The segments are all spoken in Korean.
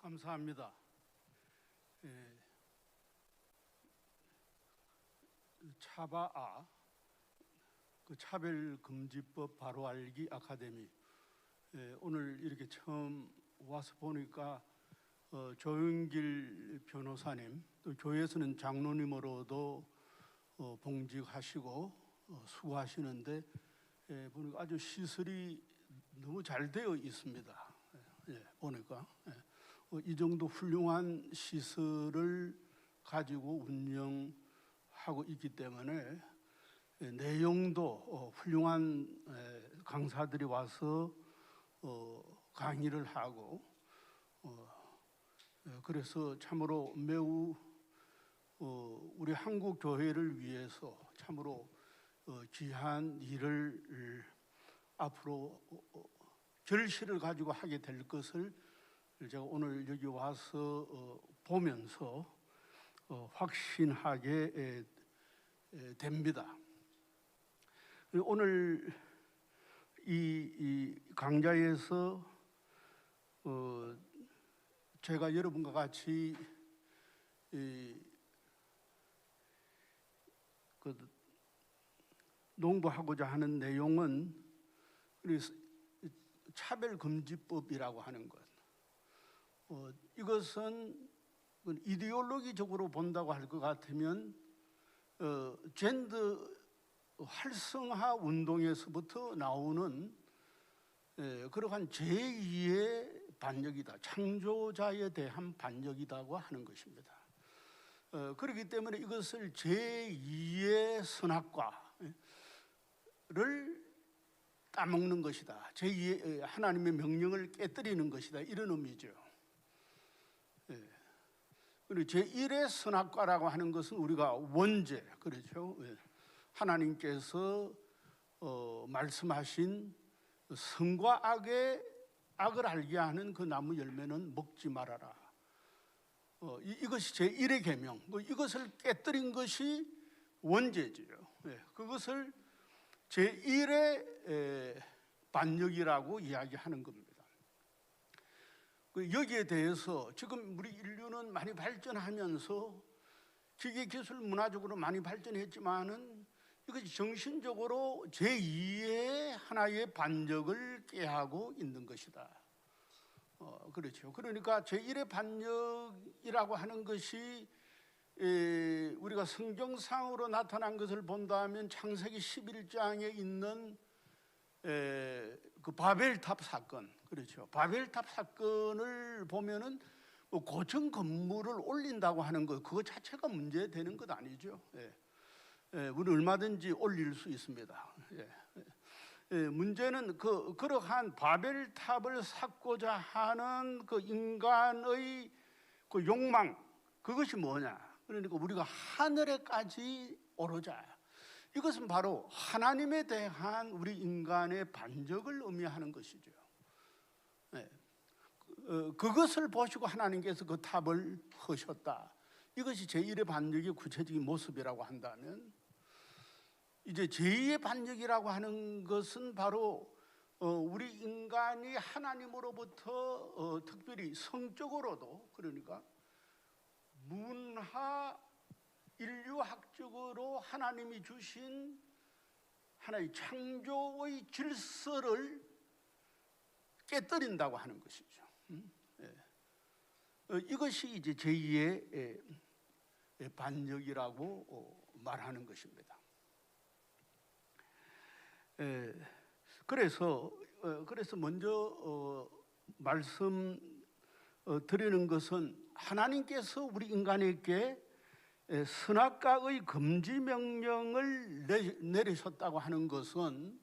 감사합니다. 차바아, 그 차별금지법 바로알기 아카데미, 오늘 이렇게 처음 와서 보니까 조영길 변호사님, 또 교회에서는 장로님으로도 봉직하시고 수고하시는데 보니까 아주 시설이 너무 잘 되어 있습니다. 보니까 이 정도 훌륭한 시설을 가지고 운영하고 있기 때문에 내용도 훌륭한 강사들이 와서 강의를 하고 그래서 참으로 매우 우리 한국 교회를 위해서 참으로 귀한 일을 앞으로 결실을 가지고 하게 될 것을 제가 오늘 여기 와서 보면서 확신하게 됩니다. 오늘 이 강좌에서 제가 여러분과 같이 농부하고자 하는 내용은 차별금지법이라고 하는 것. 이것은 이데올로기적으로 본다고 할 것 같으면 젠더 활성화 운동에서부터 나오는 그러한 제2의 반역이다. 창조자에 대한 반역이라고 하는 것입니다. 그렇기 때문에 이것을 제2의 선악과를 따먹는 것이다. 제2의 하나님의 명령을 깨뜨리는 것이다. 이런 의미죠. 그리고 제1의 선악과라고 하는 것은 우리가 원죄, 그렇죠. 하나님께서 말씀하신 선과 악을 알게 하는 그 나무 열매는 먹지 말아라. 이것이 제1의 계명. 이것을 깨뜨린 것이 원죄지요. 그것을 제1의 반역이라고 이야기하는 겁니다. 여기에 대해서 지금 우리 인류는 많이 발전하면서 기계기술 문화적으로 많이 발전했지만은 이것이 정신적으로 제2의 하나의 반역을 꾀하고 있는 것이다. 그렇죠. 그러니까 제1의 반역이라고 하는 것이 우리가 성경상으로 나타난 것을 본다면 창세기 11장에 있는 그 바벨탑 사건, 그렇죠. 바벨탑 사건을 보면은 고층 건물을 올린다고 하는 것, 그거 자체가 문제되는 것 아니죠. 우리 얼마든지 올릴 수 있습니다. 문제는 그러한 바벨탑을 쌓고자 하는 그 인간의 그 욕망, 그것이 뭐냐? 그러니까 우리가 하늘에까지 오르자. 이것은 바로 하나님에 대한 우리 인간의 반역을 의미하는 것이죠. 그것을 보시고 하나님께서 그 탑을 허셨다. 이것이 제1의 반역의 구체적인 모습이라고 한다면, 이제 제2의 반역이라고 하는 것은 바로 우리 인간이 하나님으로부터 특별히 성적으로도, 그러니까 문화 인류학적으로 하나님이 주신 하나의 창조의 질서를 깨뜨린다고 하는 것이죠. 이것이 이제 제2의 반역이라고 말하는 것입니다. 그래서 먼저 말씀 드리는 것은 하나님께서 우리 인간에게 선악과의 금지 명령을 내리셨다고 하는 것은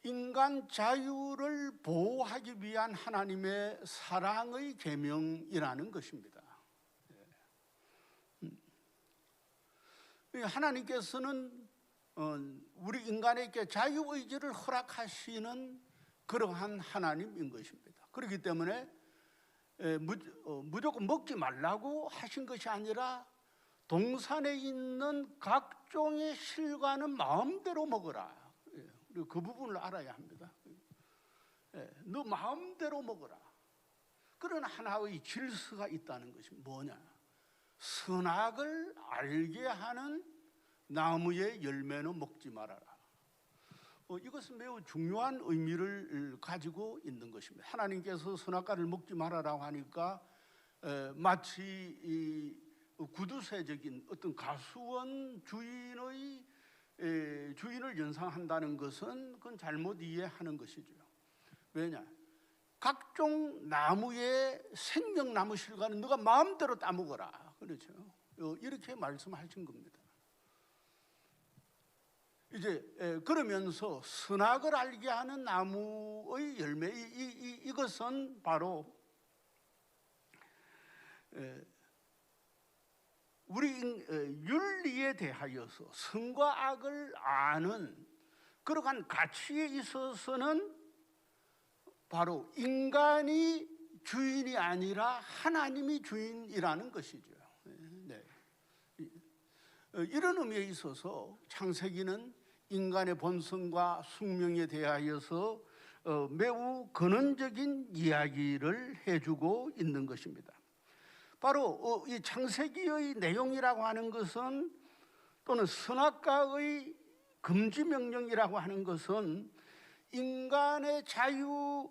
인간 자유를 보호하기 위한 하나님의 사랑의 계명이라는 것입니다. 하나님께서는 우리 인간에게 자유의지를 허락하시는 그러한 하나님인 것입니다. 그렇기 때문에 무조건 먹지 말라고 하신 것이 아니라 동산에 있는 각종의 실과는 마음대로 먹어라. 그 부분을 알아야 합니다. 너 마음대로 먹어라. 그런 하나의 질서가 있다는 것이 뭐냐? 선악을 알게 하는 나무의 열매는 먹지 말아라. 이것은 매우 중요한 의미를 가지고 있는 것입니다. 하나님께서 선악과를 먹지 말아라고 하니까 마치 이 구두쇠적인 어떤 가수원 주인을 연상한다는 것은 그건 잘못 이해하는 것이죠. 왜냐? 각종 나무의 생명나무 실과는 너가 마음대로 따먹어라. 그렇죠? 이렇게 말씀하신 겁니다. 이제 그러면서 선악을 알게 하는 나무의 열매, 이것은 바로 우리 윤리에 대하여서 선과 악을 아는 그러한 가치에 있어서는 바로 인간이 주인이 아니라 하나님이 주인이라는 것이죠. 네. 이런 의미에 있어서 창세기는 인간의 본성과 숙명에 대하여서 매우 근원적인 이야기를 해주고 있는 것입니다. 바로 이 창세기의 내용이라고 하는 것은, 또는 선악과의 금지 명령이라고 하는 것은 인간의 자유를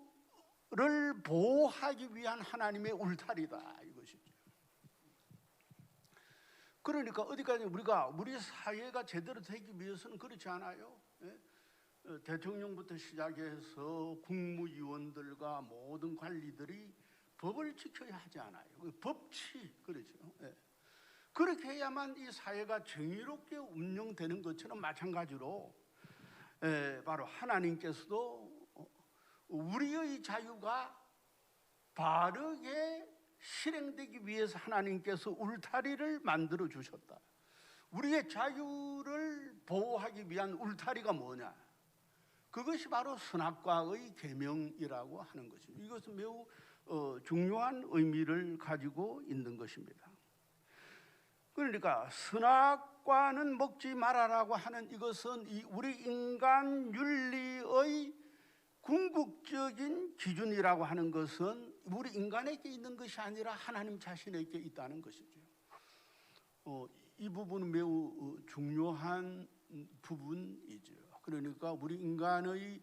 보호하기 위한 하나님의 울타리다, 이것이죠. 그러니까 어디까지 우리 사회가 제대로 되기 위해서는 그렇지 않아요? 예? 대통령부터 시작해서 국무위원들과 모든 관리들이 법을 지켜야 하지 않아요? 법치, 그렇죠? 예. 그렇게 해야만 이 사회가 정의롭게 운영되는 것처럼 마찬가지로 바로 하나님께서도 우리의 자유가 바르게 실행되기 위해서 하나님께서 울타리를 만들어 주셨다. 우리의 자유를 보호하기 위한 울타리가 뭐냐? 그것이 바로 선악과의 계명이라고 하는 것입니다. 이것은 매우 중요한 의미를 가지고 있는 것입니다. 그러니까 선악과는 먹지 말아라고 하는 이것은 우리 인간 윤리의 궁극적인 기준이라고 하는 것은 우리 인간에게 있는 것이 아니라 하나님 자신에게 있다는 것이죠. 이 부분은 매우 중요한 부분이죠. 그러니까 우리 인간의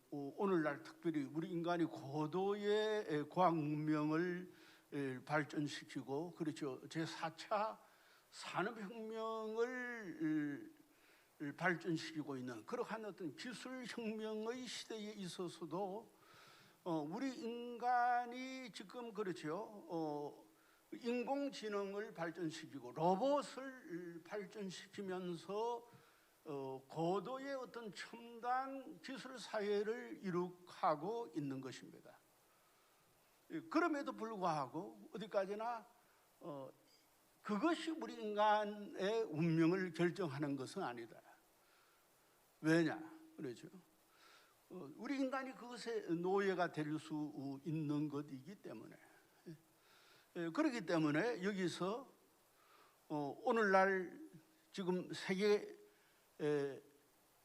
오늘날 특별히 우리 인간이 고도의 과학 문명을 발전시키고, 그렇죠, 제4차 산업혁명을 발전시키고 있는 그러한 어떤 기술혁명의 시대에 있어서도 우리 인간이 지금, 그렇죠, 인공지능을 발전시키고 로봇을 발전시키면서 고도의 어떤 첨단 기술 사회를 이룩하고 있는 것입니다. 그럼에도 불구하고 어디까지나 그것이 우리 인간의 운명을 결정하는 것은 아니다. 왜냐? 그렇죠. 우리 인간이 그것의 노예가 될 수 있는 것이기 때문에. 그렇기 때문에 여기서 오늘날 지금 세계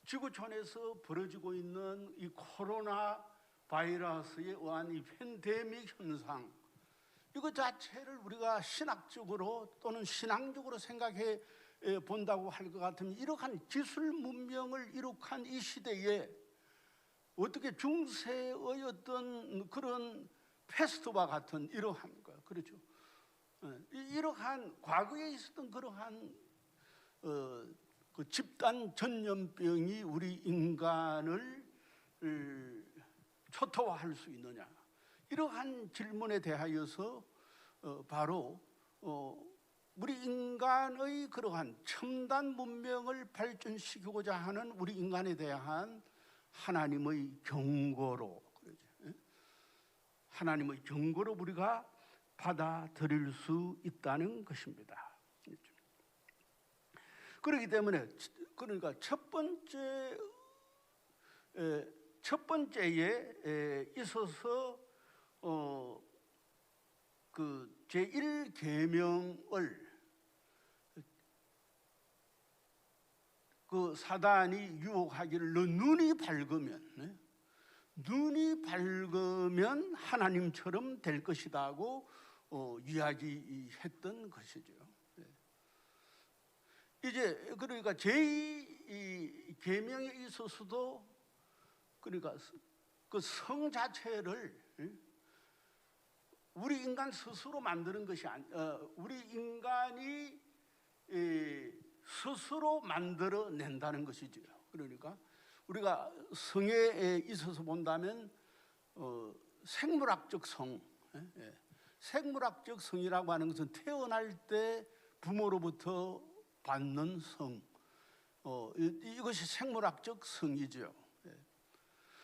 지구촌에서 벌어지고 있는 이 코로나 바이러스에 의한 이 팬데믹 현상, 이것 자체를 우리가 신학적으로 또는 신앙적으로 생각해 본다고 할 것 같으면, 이러한 기술 문명을 이룩한 이 시대에 어떻게 중세의 어떤 그런 패스트와 같은 이러한 거, 그렇죠, 이러한 과거에 있었던 그러한 그 집단 전염병이 우리 인간을 초토화할 수 있느냐, 이러한 질문에 대하여서 바로 우리 인간의 그러한 첨단 문명을 발전시키고자 하는 우리 인간에 대한 하나님의 경고로, 그러죠, 하나님의 경고로 우리가 받아들일 수 있다는 것입니다. 그렇기 때문에, 그러니까 첫 번째에 있어서 그 제1계명을 그 사단이 유혹하기를 너 눈이 밝으면 눈이 밝으면 하나님처럼 될 것이다고 이야기했던 것이죠. 이제 그러니까 제2 계명에 있어서도 그러니까 그 성 자체를 우리 인간 스스로 만드는 것이 우리 인간이 스스로 만들어낸다는 것이죠. 그러니까 우리가 성에 있어서 본다면 생물학적 성, 생물학적 성이라고 하는 것은 태어날 때 부모로부터 받는 성, 이것이 생물학적 성이죠.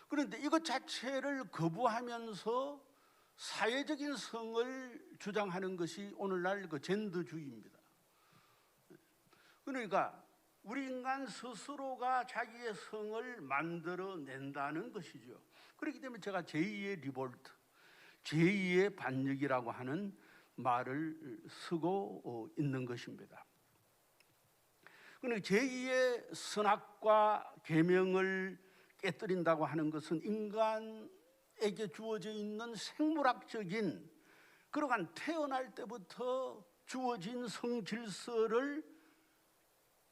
그런데 이것 자체를 거부하면서 사회적인 성을 주장하는 것이 오늘날 그 젠더주의입니다. 그러니까 우리 인간 스스로가 자기의 성을 만들어낸다는 것이죠. 그렇기 때문에 제가 제2의 리볼트, 제2의 반역이라고 하는 말을 쓰고 있는 것입니다. 그러니까 제2의 선악과 계명을 깨뜨린다고 하는 것은 인간에게 주어져 있는 생물학적인 그러한 태어날 때부터 주어진 성질서를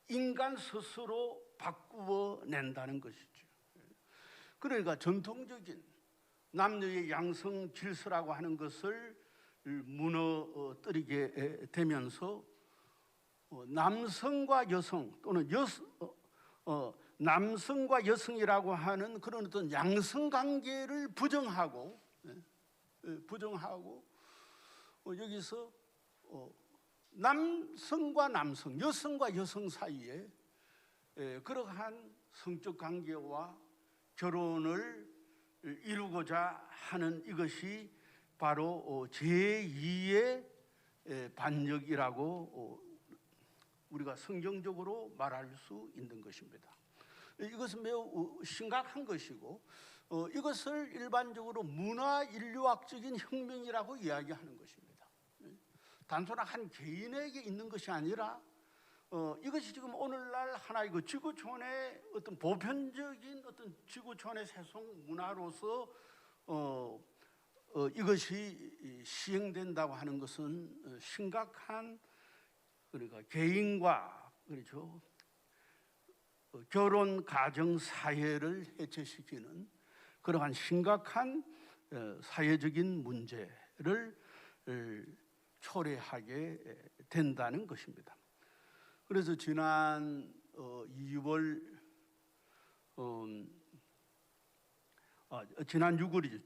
인간 스스로 바꾸어 낸다는 것이죠. 그러니까 전통적인 남녀의 양성 질서라고 하는 것을 무너뜨리게 되면서 남성과 여성 또는 남성과 여성이라고 하는 그런 어떤 양성 관계를 부정하고 여기서 남성과 남성, 여성과 여성 사이에 그러한 성적 관계와 결혼을 이루고자 하는 이것이 바로 제2의 반역이라고 우리가 성경적으로 말할 수 있는 것입니다. 이것은 매우 심각한 것이고 이것을 일반적으로 문화인류학적인 혁명이라고 이야기하는 것입니다. 단순한 한 개인에게 있는 것이 아니라 이것이 지금 오늘날 하나의 그 지구촌의 어떤 보편적인 어떤 지구촌의 세속 문화로서 이것이 시행된다고 하는 것은 심각한 그러니까 개인과 그렇죠 결혼 가정 사회를 해체시키는 그러한 심각한 사회적인 문제를 초래하게 된다는 것입니다. 그래서 지난 2월 지난 6월이죠.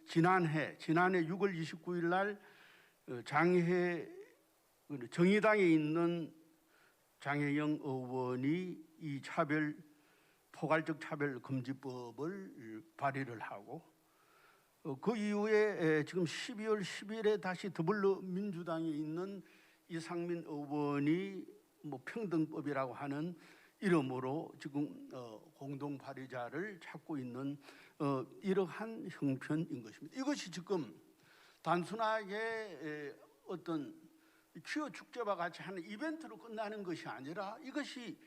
지난해 6월 29일 날 장해 정의당에 있는 장혜영 의원이 이 포괄적 차별 금지법을 발의를 하고 그 이후에 지금 12월 10일에 다시 더불어민주당에 있는 이상민 의원이 평등법이라고 하는 이름으로 지금 공동 발의자를 찾고 있는 이러한 형편인 것입니다. 이것이 지금 단순하게 어떤 퀴어 축제와 같이 하는 이벤트로 끝나는 것이 아니라 이것이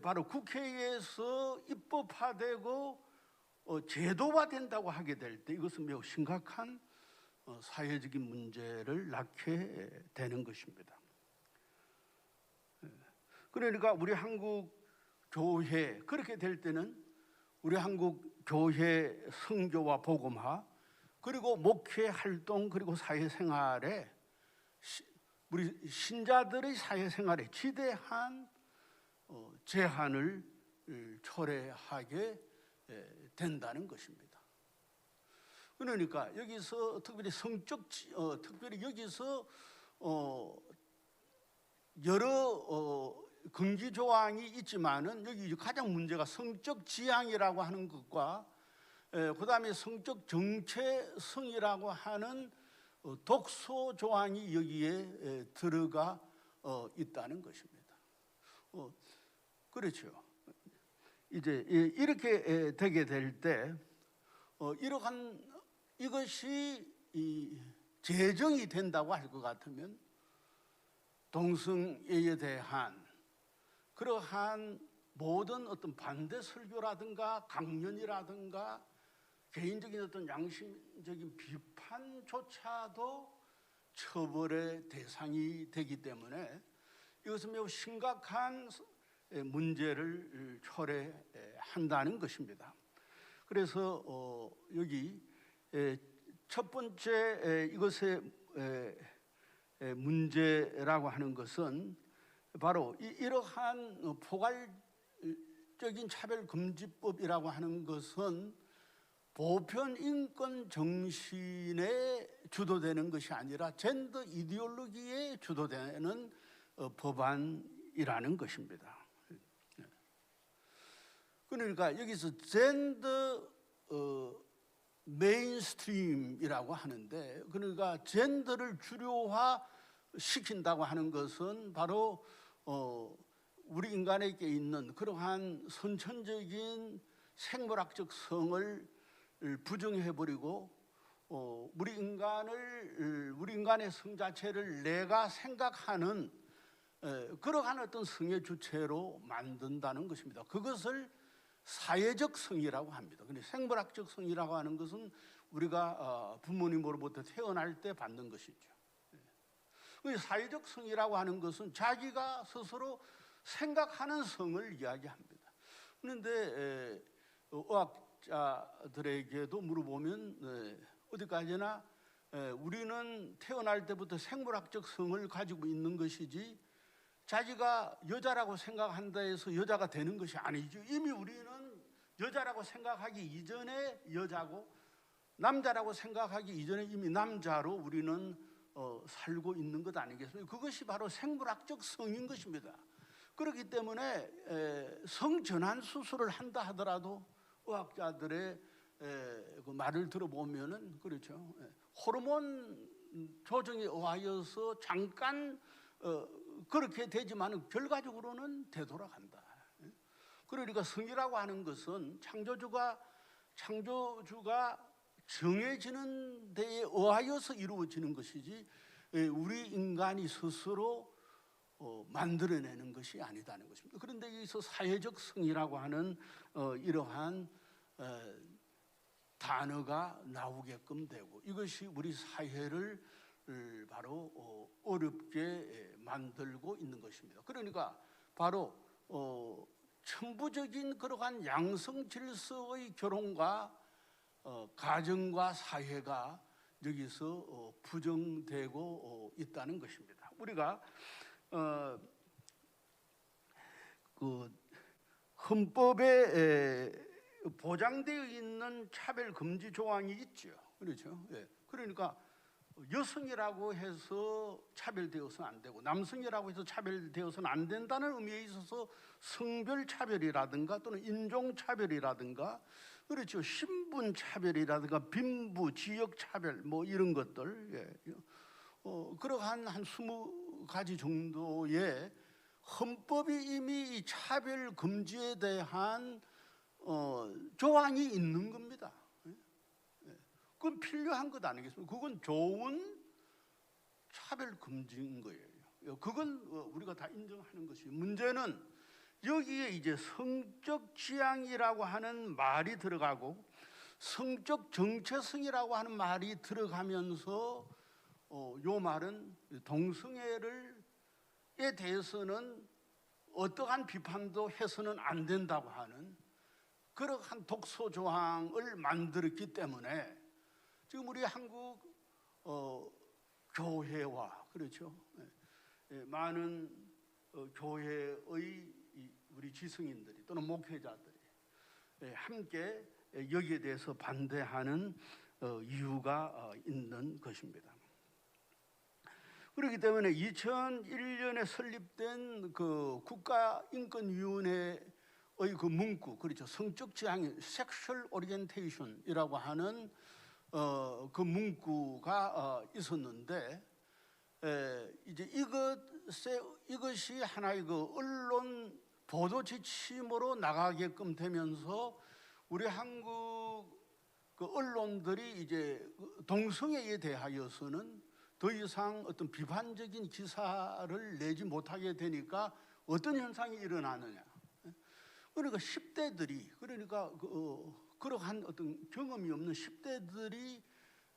바로 국회에서 입법화되고 제도화된다고 하게 될 때 이것은 매우 심각한 사회적인 문제를 낳게 되는 것입니다. 그러니까 우리 한국 교회 그렇게 될 때는 우리 한국 교회 선교와 복음화 그리고 목회 활동 그리고 사회생활에 우리 신자들의 사회생활에 지대한 제한을 초래하게 된다는 것입니다. 그러니까 여기서 특별히 특별히 여기서 여러 금기 조항이 있지만은 여기 가장 문제가 성적 지향이라고 하는 것과 그 다음에 성적 정체성이라고 하는 독소 조항이 여기에 들어가 있다는 것입니다. 그렇죠. 이제 이렇게 되게 될 때 이러한 이것이 제정이 된다고 할 것 같으면 동성애에 대한 그러한 모든 어떤 반대 설교라든가 강연이라든가 개인적인 어떤 양심적인 비판조차도 처벌의 대상이 되기 때문에 이것은 매우 심각한 문제를 초래한다는 것입니다. 그래서 여기 첫 번째 이것의 문제라고 하는 것은 바로 이러한 포괄적인 차별금지법이라고 하는 것은 보편 인권 정신에 주도되는 것이 아니라 젠더 이데올로기에 주도되는 법안이라는 것입니다. 그러니까 여기서 젠더 메인스트림이라고 하는데, 그러니까 젠더를 주류화 시킨다고 하는 것은 바로 우리 인간에게 있는 그러한 선천적인 생물학적 성을 부정해버리고 우리 인간의 성 자체를 내가 생각하는 그러한 어떤 성의 주체로 만든다는 것입니다. 그것을 사회적 성이라고 합니다. 근데 생물학적 성이라고 하는 것은 우리가 부모님으로부터 태어날 때 받는 것이죠. 사회적 성이라고 하는 것은 자기가 스스로 생각하는 성을 이야기합니다. 그런데 의학자들에게도 물어보면 어디까지나 우리는 태어날 때부터 생물학적 성을 가지고 있는 것이지 자기가 여자라고 생각한다 해서 여자가 되는 것이 아니죠. 이미 우리는 여자라고 생각하기 이전에 여자고 남자라고 생각하기 이전에 이미 남자로 우리는 살고 있는 것 아니겠습니까? 그것이 바로 생물학적 성인 것입니다. 그렇기 때문에 성전환 수술을 한다 하더라도 의학자들의 그 말을 들어보면은 그렇죠. 호르몬 조정에 의하여서 잠깐 그렇게 되지만 결과적으로는 되돌아간다. 그러니까 성이라고 하는 것은 창조주가 정해지는 데에 의하여서 이루어지는 것이지 우리 인간이 스스로 만들어내는 것이 아니다는 것입니다. 그런데 여기서 사회적 성이라고 하는 이러한 단어가 나오게끔 되고 이것이 우리 사회를 바로 어렵게 만들고 있는 것입니다. 그러니까 바로 천부적인 그러한 양성 질서의 결혼과 가정과 사회가 여기서 부정되고 있다는 것입니다. 우리가 그 헌법에 보장되어 있는 차별 금지 조항이 있죠. 그렇죠? 예. 그러니까 여성이라고 해서 차별되어서는 안 되고 남성이라고 해서 차별되어서는 안 된다는 의미에 있어서 성별 차별이라든가 또는 인종 차별이라든가 그렇죠. 신분 차별이라든가 빈부 지역 차별 뭐 이런 것들 그러한 한 20가지 정도의 헌법이 이미 이 차별 금지에 대한 조항이 있는 겁니다. 그건 필요한 것 아니겠습니까? 그건 좋은 차별 금지인 거예요. 그건 우리가 다 인정하는 것이에요. 문제는 여기에 이제 성적 지향이라고 하는 말이 들어가고 성적 정체성이라고 하는 말이 들어가면서 요 말은 동성애에 대해서는 어떠한 비판도 해서는 안 된다고 하는 그러한 독소 조항을 만들었기 때문에 지금 우리 한국 교회와 그렇죠. 많은 교회의 우리 지성인들이 또는 목회자들이 함께 여기에 대해서 반대하는 이유가 있는 것입니다. 그렇기 때문에 2001년에 설립된 그 국가인권위원회의 그 문구, 그렇죠. 성적 지향, 섹슈얼 오리엔테이션이라고 하는 그 문구가 있었는데 이제 이것이 하나의 그 언론 보도 지침으로 나가게끔 되면서 우리 한국 그 언론들이 이제 동성애에 대하여서는 더 이상 어떤 비판적인 기사를 내지 못하게 되니까 어떤 현상이 일어나느냐. 그러니까 10대들이 그러니까 그러한 어떤 경험이 없는 10대들이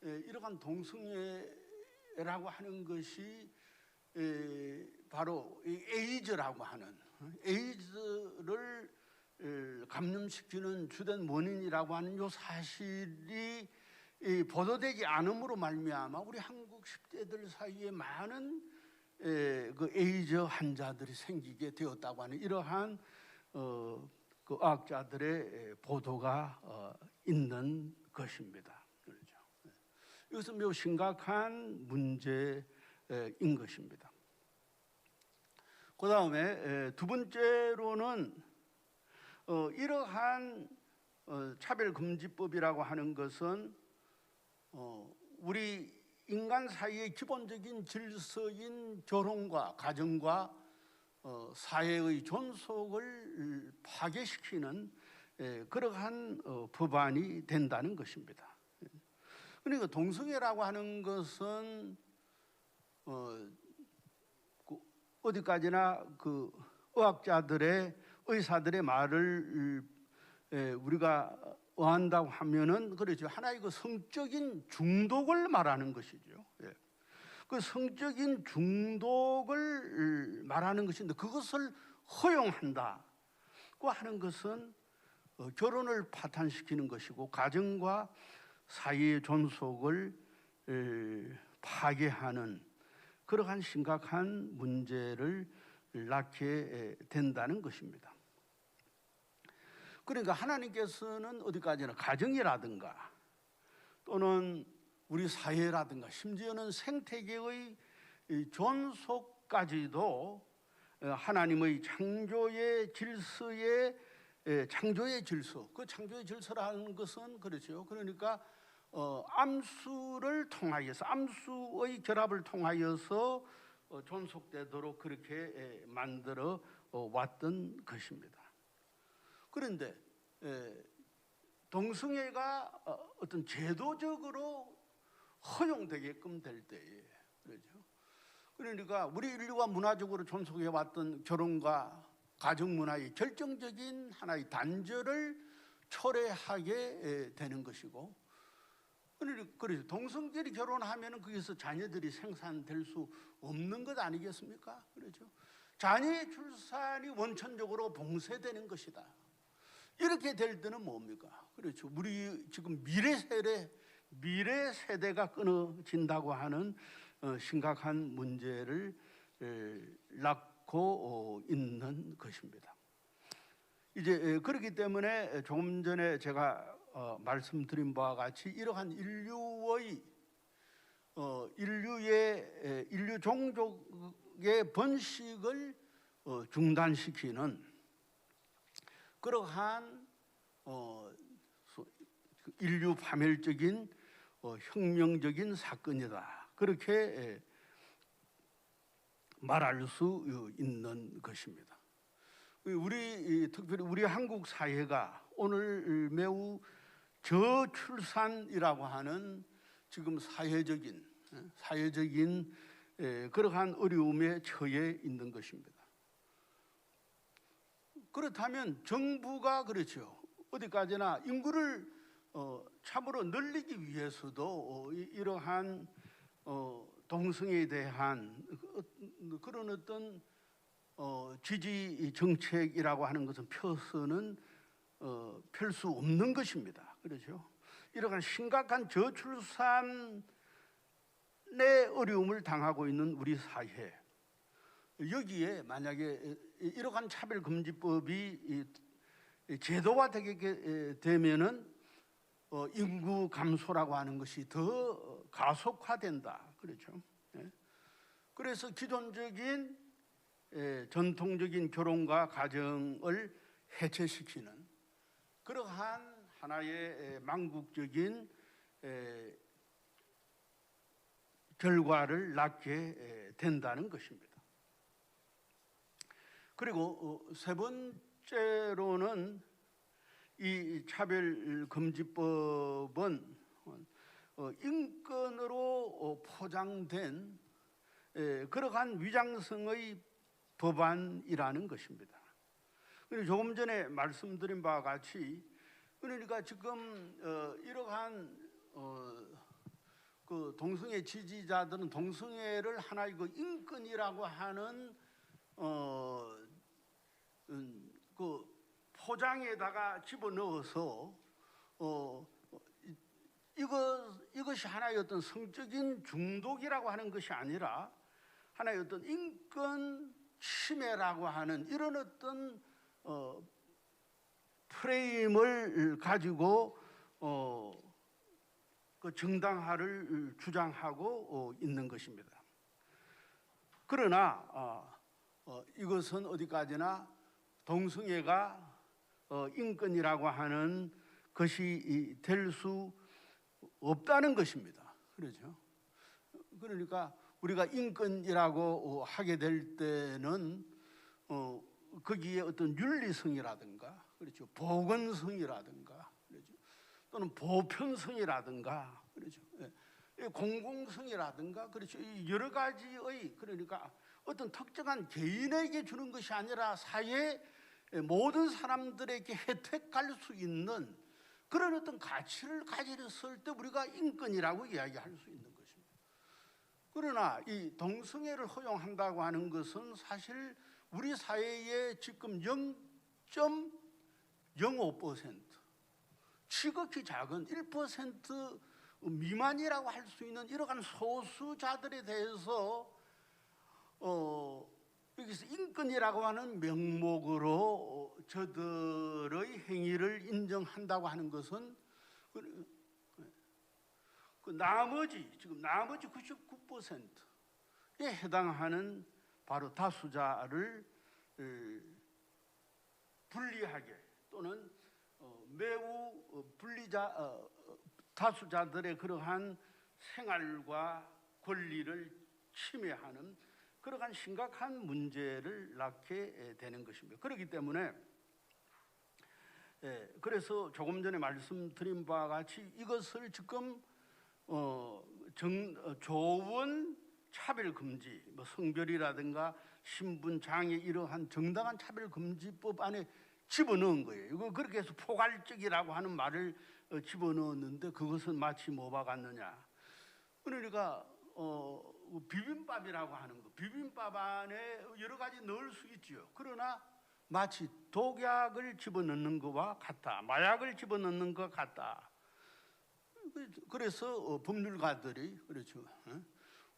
이러한 동성애라고 하는 것이 바로 에이즈라고 하는 에이즈를 감염시키는 주된 원인이라고 하는 이 사실이 보도되지 않음으로 말미암아 우리 한국 10대들 사이에 많은 그 에이즈 환자들이 생기게 되었다고 하는 이러한 그 의학자들의 보도가 있는 것입니다. 그렇죠. 이것은 매우 심각한 문제인 것입니다. 그 다음에 두 번째로는 이러한 차별금지법이라고 하는 것은 우리 인간 사이의 기본적인 질서인 결혼과 가정과 사회의 존속을 파괴시키는 그러한 법안이 된다는 것입니다. 그러니까 동성애라고 하는 것은 어디까지나 그 의학자들의 의사들의 말을 우리가 의한다고 하면은 그렇죠. 하나의 그 성적인 중독을 말하는 것이죠. 그 성적인 중독을 말하는 것인데 그것을 허용한다고 하는 것은 결혼을 파탄시키는 것이고 가정과 사회의 존속을 파괴하는 그러한 심각한 문제를 낳게 된다는 것입니다. 그러니까 하나님께서는 어디까지나 가정이라든가 또는 우리 사회라든가 심지어는 생태계의 존속까지도 하나님의 창조의 질서에 창조의 질서, 그 창조의 질서라는 것은 그렇죠. 그러니까 암수를 통하여서 암수의 결합을 통하여서 존속되도록 그렇게 만들어 왔던 것입니다. 그런데 동성애가 어떤 제도적으로 허용되게끔 될 때에 그렇죠. 그러니까 우리 인류가 문화적으로 존속해 왔던 결혼과 가정 문화의 결정적인 하나의 단절을 초래하게 되는 것이고, 그래서 동성끼리 결혼하면은 거기서 자녀들이 생산될 수 없는 것 아니겠습니까? 그렇죠. 자녀의 출산이 원천적으로 봉쇄되는 것이다. 이렇게 될 때는 뭡니까? 그렇죠. 우리 지금 미래 세대가 끊어진다고 하는 심각한 문제를 낳고 있는 것입니다. 이제 그렇기 때문에 조금 전에 제가 말씀드린 바와 같이 이러한 인류 종족의 번식을 중단시키는 그러한 인류 파멸적인 혁명적인 사건이다. 그렇게 말할 수 있는 것입니다. 특별히 우리 한국 사회가 오늘 매우 저출산이라고 하는 지금 사회적인 그러한 어려움에 처해 있는 것입니다. 그렇다면 정부가 그렇죠. 어디까지나 인구를 참으로 늘리기 위해서도 이러한 동성애에 대한 그런 어떤 지지 정책이라고 하는 것은 펴서는 펼 수 없는 것입니다. 그렇죠. 이러한 심각한 저출산의 어려움을 당하고 있는 우리 사회, 여기에 만약에 이러한 차별금지법이 제도화되게 되면은 인구 감소라고 하는 것이 더 가속화된다. 그렇죠. 그래서 기존적인 전통적인 결혼과 가정을 해체시키는 그러한 하나의 망국적인 결과를 낳게 된다는 것입니다. 그리고 세 번째로는 이 차별금지법은 인권으로 포장된 그러한 위장성의 법안이라는 것입니다. 조금 전에 말씀드린 바와 같이 그러니까 지금 이러한 그 동성애 지지자들은 동성애를 하나의 그 인권이라고 하는 그 포장에다가 집어넣어서 이것이 하나의 어떤 성적인 중독이라고 하는 것이 아니라 하나의 어떤 인권 침해라고 하는 이런 어떤 프레임을 가지고 그 정당화를 주장하고 있는 것입니다. 그러나 이것은 어디까지나 동성애가 인권이라고 하는 것이 될 수 없다는 것입니다. 그렇죠? 그러니까 우리가 인권이라고 하게 될 때는 거기에 어떤 윤리성이라든가, 그렇죠, 보건성이라든가, 그렇죠, 또는 보편성이라든가, 그렇죠, 공공성이라든가, 그렇죠, 여러 가지의 그러니까 어떤 특정한 개인에게 주는 것이 아니라 사회 모든 사람들에게 혜택할 수 있는 그런 어떤 가치를 가졌을 때 우리가 인권이라고 이야기할 수 있는 것입니다. 그러나 이 동성애를 허용한다고 하는 것은 사실 우리 사회의 지금 0.05% 지극히 작은 1% 미만이라고 할 수 있는 이러한 소수자들에 대해서 여기서 인권이라고 하는 명목으로 저들의 행위를 인정한다고 하는 것은 그 나머지 99%에 해당하는 바로 다수자를 불리하게 또는 매우 다수자들의 그러한 생활과 권리를 침해하는 그러한 심각한 문제를 낳게 되는 것입니다. 그렇기 때문에 그래서 조금 전에 말씀드린 바와 같이 이것을 지금 좋은 차별금지, 뭐 성별이라든가 신분, 장애 이러한 정당한 차별금지법 안에 집어넣은 거예요. 이거 그렇게 해서 포괄적이라고 하는 말을 집어넣었는데 그것은 마치 뭐와 같느냐. 그러니까 비빔밥이라고 하는 거, 비빔밥 안에 여러 가지 넣을 수 있지요. 그러나 마치 독약을 집어넣는 것과 같다, 마약을 집어넣는 것 같다. 그래서 법률가들이 그렇죠.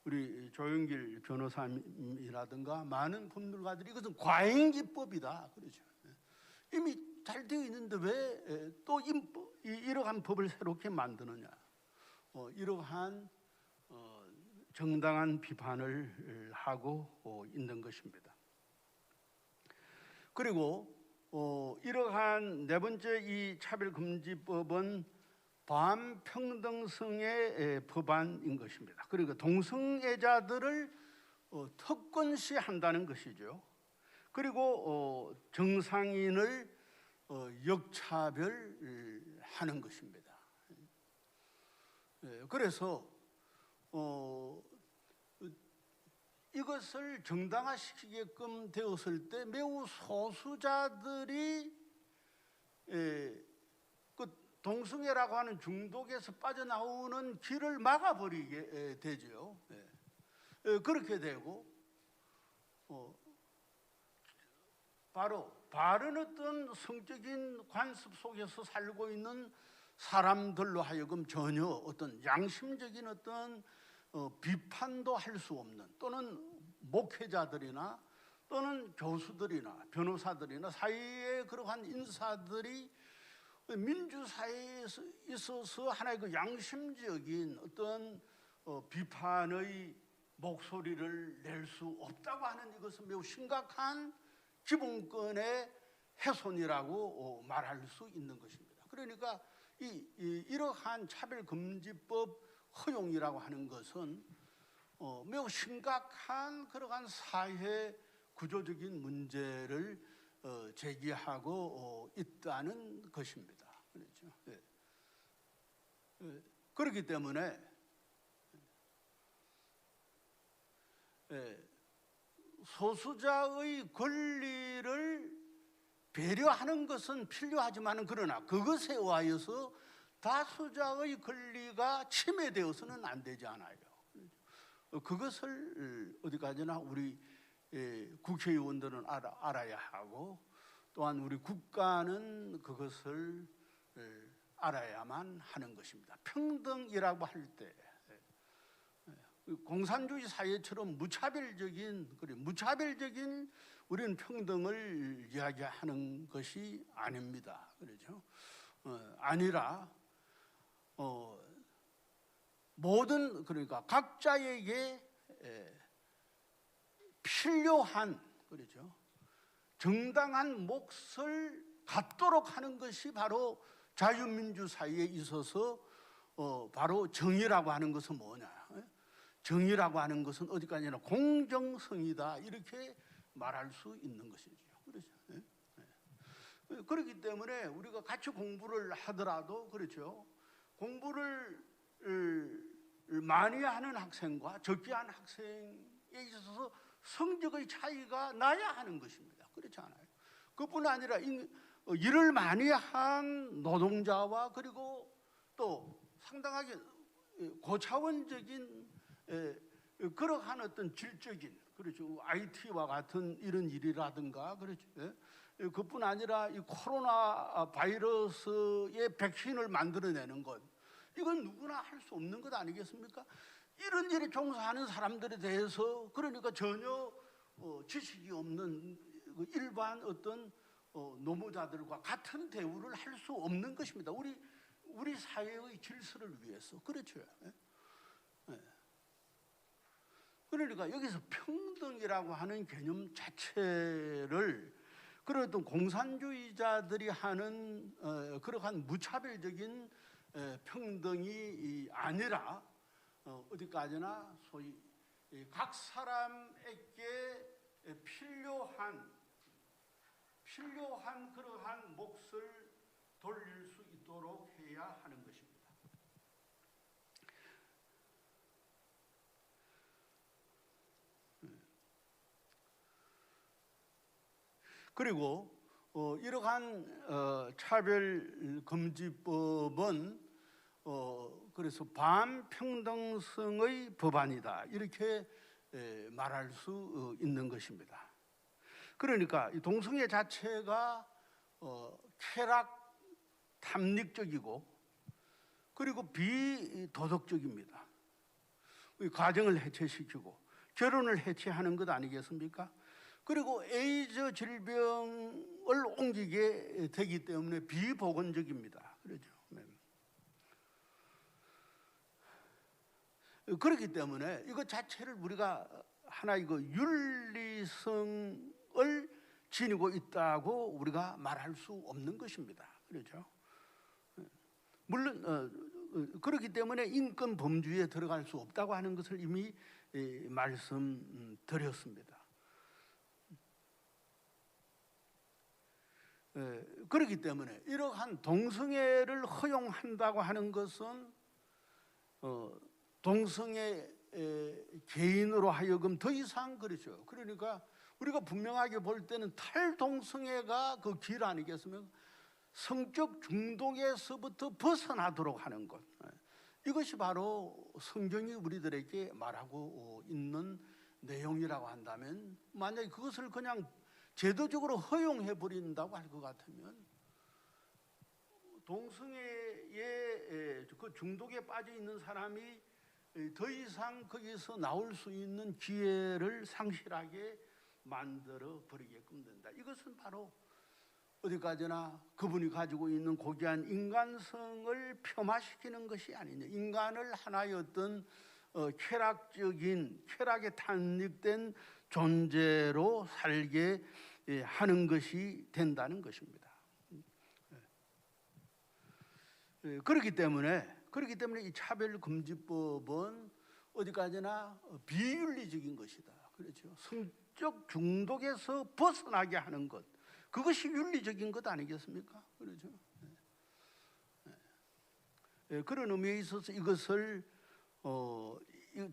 우리 조영길 변호사님이라든가 많은 법률가들이 이것은 과잉기법이다. 그렇죠. 이미 잘 되어 있는데 왜 또 이러한 법을 새롭게 만드느냐. 이러한 정당한 비판을 하고 있는 것입니다. 그리고 이러한 네 번째 이 차별금지법은 반평등성의 법안인 것입니다. 그리고 동성애자들을 특권시한다는 것이죠. 그리고 정상인을 역차별하는 것입니다. 그래서 이것을 정당화시키게끔 되었을 때 매우 소수자들이 그 동성애라고 하는 중독에서 빠져나오는 길을 막아버리게 되죠. 그렇게 되고 바로 바른 어떤 성적인 관습 속에서 살고 있는 사람들로 하여금 전혀 어떤 양심적인 어떤 비판도 할 수 없는 또는 목회자들이나 또는 교수들이나 변호사들이나 사회의 그러한 인사들이 민주사회에 있어서 하나의 그 양심적인 어떤 비판의 목소리를 낼 수 없다고 하는 이것은 매우 심각한 기본권의 훼손이라고 말할 수 있는 것입니다. 그러니까 이러한 차별금지법 허용이라고 하는 것은 매우 심각한 그러한 사회 구조적인 문제를 제기하고 있다는 것입니다. 그렇죠? 그렇기 때문에 소수자의 권리를 배려하는 것은 필요하지만 그러나 그것에 의하여서 다수자의 권리가 침해되어서는 안 되지 않아요. 그것을 어디까지나 우리 국회의원들은 알아야 하고 또한 우리 국가는 그것을 알아야만 하는 것입니다. 평등이라고 할 때 공산주의 사회처럼 무차별적인 우리는 평등을 이야기하는 것이 아닙니다. 그렇죠? 아니라 모든 그러니까 각자에게 필요한 그렇죠? 정당한 몫을 갖도록 하는 것이 바로 자유민주 사회에 있어서 바로 정의라고 하는 것은 뭐냐? 정의라고 하는 것은 어디까지나 공정성이다 이렇게 말할 수 있는 것이죠. 그렇죠? 그렇기 때문에 우리가 같이 공부를 하더라도 그렇죠. 공부를 많이 하는 학생과 적게 하는 학생에 있어서 성적의 차이가 나야 하는 것입니다. 그렇지 않아요? 그뿐 아니라 일을 많이 한 노동자와 그리고 또 상당하게 고차원적인 그러한 어떤 질적인 그렇죠. IT와 같은 이런 일이라든가 그렇죠. 그뿐 아니라 이 코로나 바이러스의 백신을 만들어내는 것 이건 누구나 할 수 없는 것 아니겠습니까? 이런 일에 종사하는 사람들에 대해서 그러니까 전혀 지식이 없는 일반 어떤 노무자들과 같은 대우를 할 수 없는 것입니다. 우리 사회의 질서를 위해서 그렇죠. 그러니까 여기서 평등이라고 하는 개념 자체를 그런 어떤 공산주의자들이 하는 그러한 무차별적인 평등이 아니라 어디까지나 소위 각 사람에게 필요한 그러한 몫을 돌릴 수 있도록 해야 하는 것입니다. 그리고 이러한 차별금지법은 그래서 반평등성의 법안이다 이렇게 말할 수 있는 것입니다. 그러니까 이 동성애 자체가 쾌락 탐닉적이고 그리고 비도덕적입니다. 가정을 해체시키고 결혼을 해체하는 것 아니겠습니까? 그리고 에이즈 질병을 옮기게 되기 때문에 비보건적입니다. 그렇죠? 그렇기 때문에 이것 자체를 우리가 하나 윤리성을 지니고 있다고 우리가 말할 수 없는 것입니다. 그렇죠? 물론 그렇기 때문에 인권 범주에 들어갈 수 없다고 하는 것을 이미 말씀드렸습니다. 그렇기 때문에 이러한 동성애를 허용한다고 하는 것은 동성애 개인으로 하여금 더 이상 그렇죠. 그러니까 우리가 분명하게 볼 때는 탈동성애가 그 길 아니겠습니까? 성적 중독에서부터 벗어나도록 하는 것. 이것이 바로 성경이 우리들에게 말하고 있는 내용이라고 한다면 만약에 그것을 그냥 제도적으로 허용해 버린다고 할 것 같으면 동성애의 그 중독에 빠져 있는 사람이 더 이상 거기서 나올 수 있는 기회를 상실하게 만들어 버리게끔 된다. 이것은 바로 어디까지나 그분이 가지고 있는 고귀한 인간성을 폄하시키는 것이 아니냐. 인간을 하나의 어떤 쾌락에 탄력된 존재로 살게 하는 것이 된다는 것입니다. 그렇기 때문에 이 차별금지법은 어디까지나 비윤리적인 것이다. 그렇죠? 성적 중독에서 벗어나게 하는 것, 그것이 윤리적인 것 아니겠습니까? 그렇죠? 그런 의미에 있어서 이것을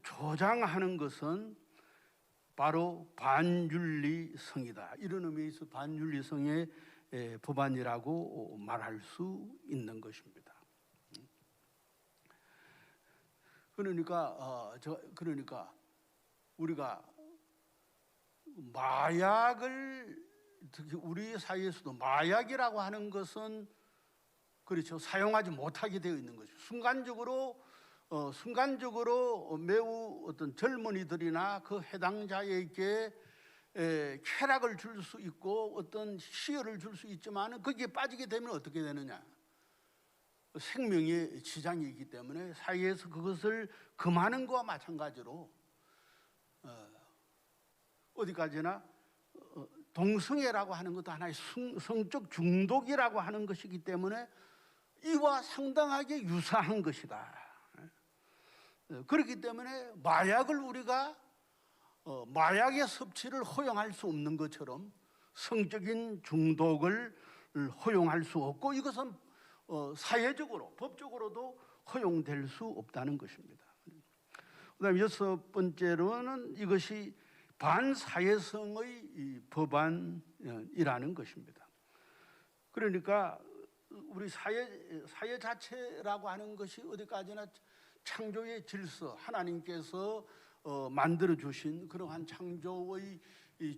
조장하는 것은 바로 반윤리성이다. 이런 의미에서 반윤리성에 법안이라고 말할 수 있는 것입니다. 그러니까 우리가 마약을, 특히 우리 사회에서도 마약이라고 하는 것은 그렇죠, 사용하지 못하게 되어 있는 것이죠. 순간적으로 매우 어떤 젊은이들이나 그 해당자에게 쾌락을 줄 수 있고 어떤 희열을 줄 수 있지만 거기에 빠지게 되면 어떻게 되느냐, 생명의 지장이 있기 때문에 사회에서 그것을 금하는 것과 마찬가지로 어디까지나 동성애라고 하는 것도 하나의 성적 중독이라고 하는 것이기 때문에 이와 상당하게 유사한 것이다. 그렇기 때문에 마약을 우리가 마약의 섭취를 허용할 수 없는 것처럼 성적인 중독을 허용할 수 없고, 이것은 사회적으로 법적으로도 허용될 수 없다는 것입니다. 그다음에 여섯 번째로는 이것이 반사회성의 법안이라는 것입니다. 그러니까 우리 사회 자체라고 하는 것이 어디까지나 창조의 질서, 하나님께서 만들어 주신 그러한 창조의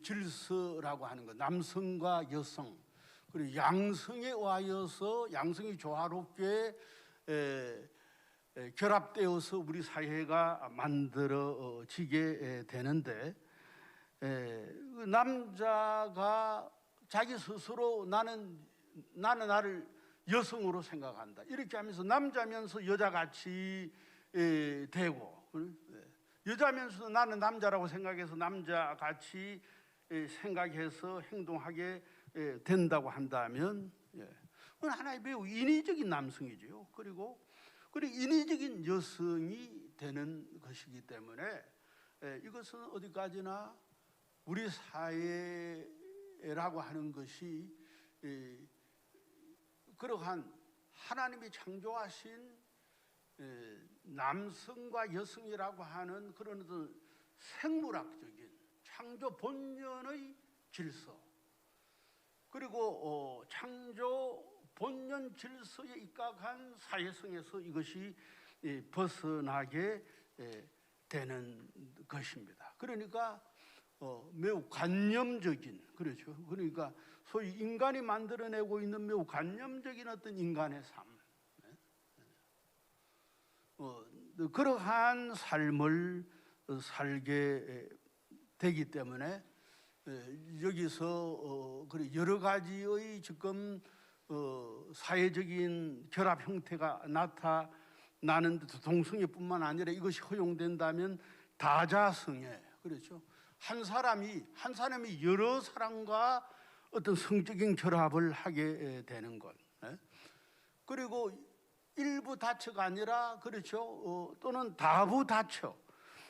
질서라고 하는 것, 남성과 여성, 그리고 양성에 의하여서 양성이 조화롭게 결합되어서 우리 사회가 만들어지게 되는데, 남자가 자기 스스로 나는 나를 여성으로 생각한다, 이렇게 하면서 남자면서 여자같이 되고, 여자면서 나는 남자라고 생각해서 남자같이 생각해서 행동하게 된다고 한다면, 그건 하나의 매우 인위적인 남성이죠. 그리고 인위적인 여성이 되는 것이기 때문에 이것은 어디까지나 우리 사회라고 하는 것이 그러한 하나님이 창조하신 남성과 여성이라고 하는 그런 어떤 생물학적인 창조 본연의 질서, 그리고 창조 본연 질서에 입각한 사회성에서 이것이 벗어나게 되는 것입니다. 그러니까 매우 관념적인, 그렇죠, 그러니까 소위 인간이 만들어내고 있는 매우 관념적인 어떤 인간의 삶, 그러한 삶을 살게 되기 때문에 여기서 여러 가지의 지금 사회적인 결합 형태가 나타나는데, 동성애뿐만 아니라 이것이 허용된다면 다자성애, 그렇죠, 한 사람이 여러 사람과 어떤 성적인 결합을 하게 되는 것, 그리고 일부 다처가 아니라, 그렇죠, 또는 다부 다처,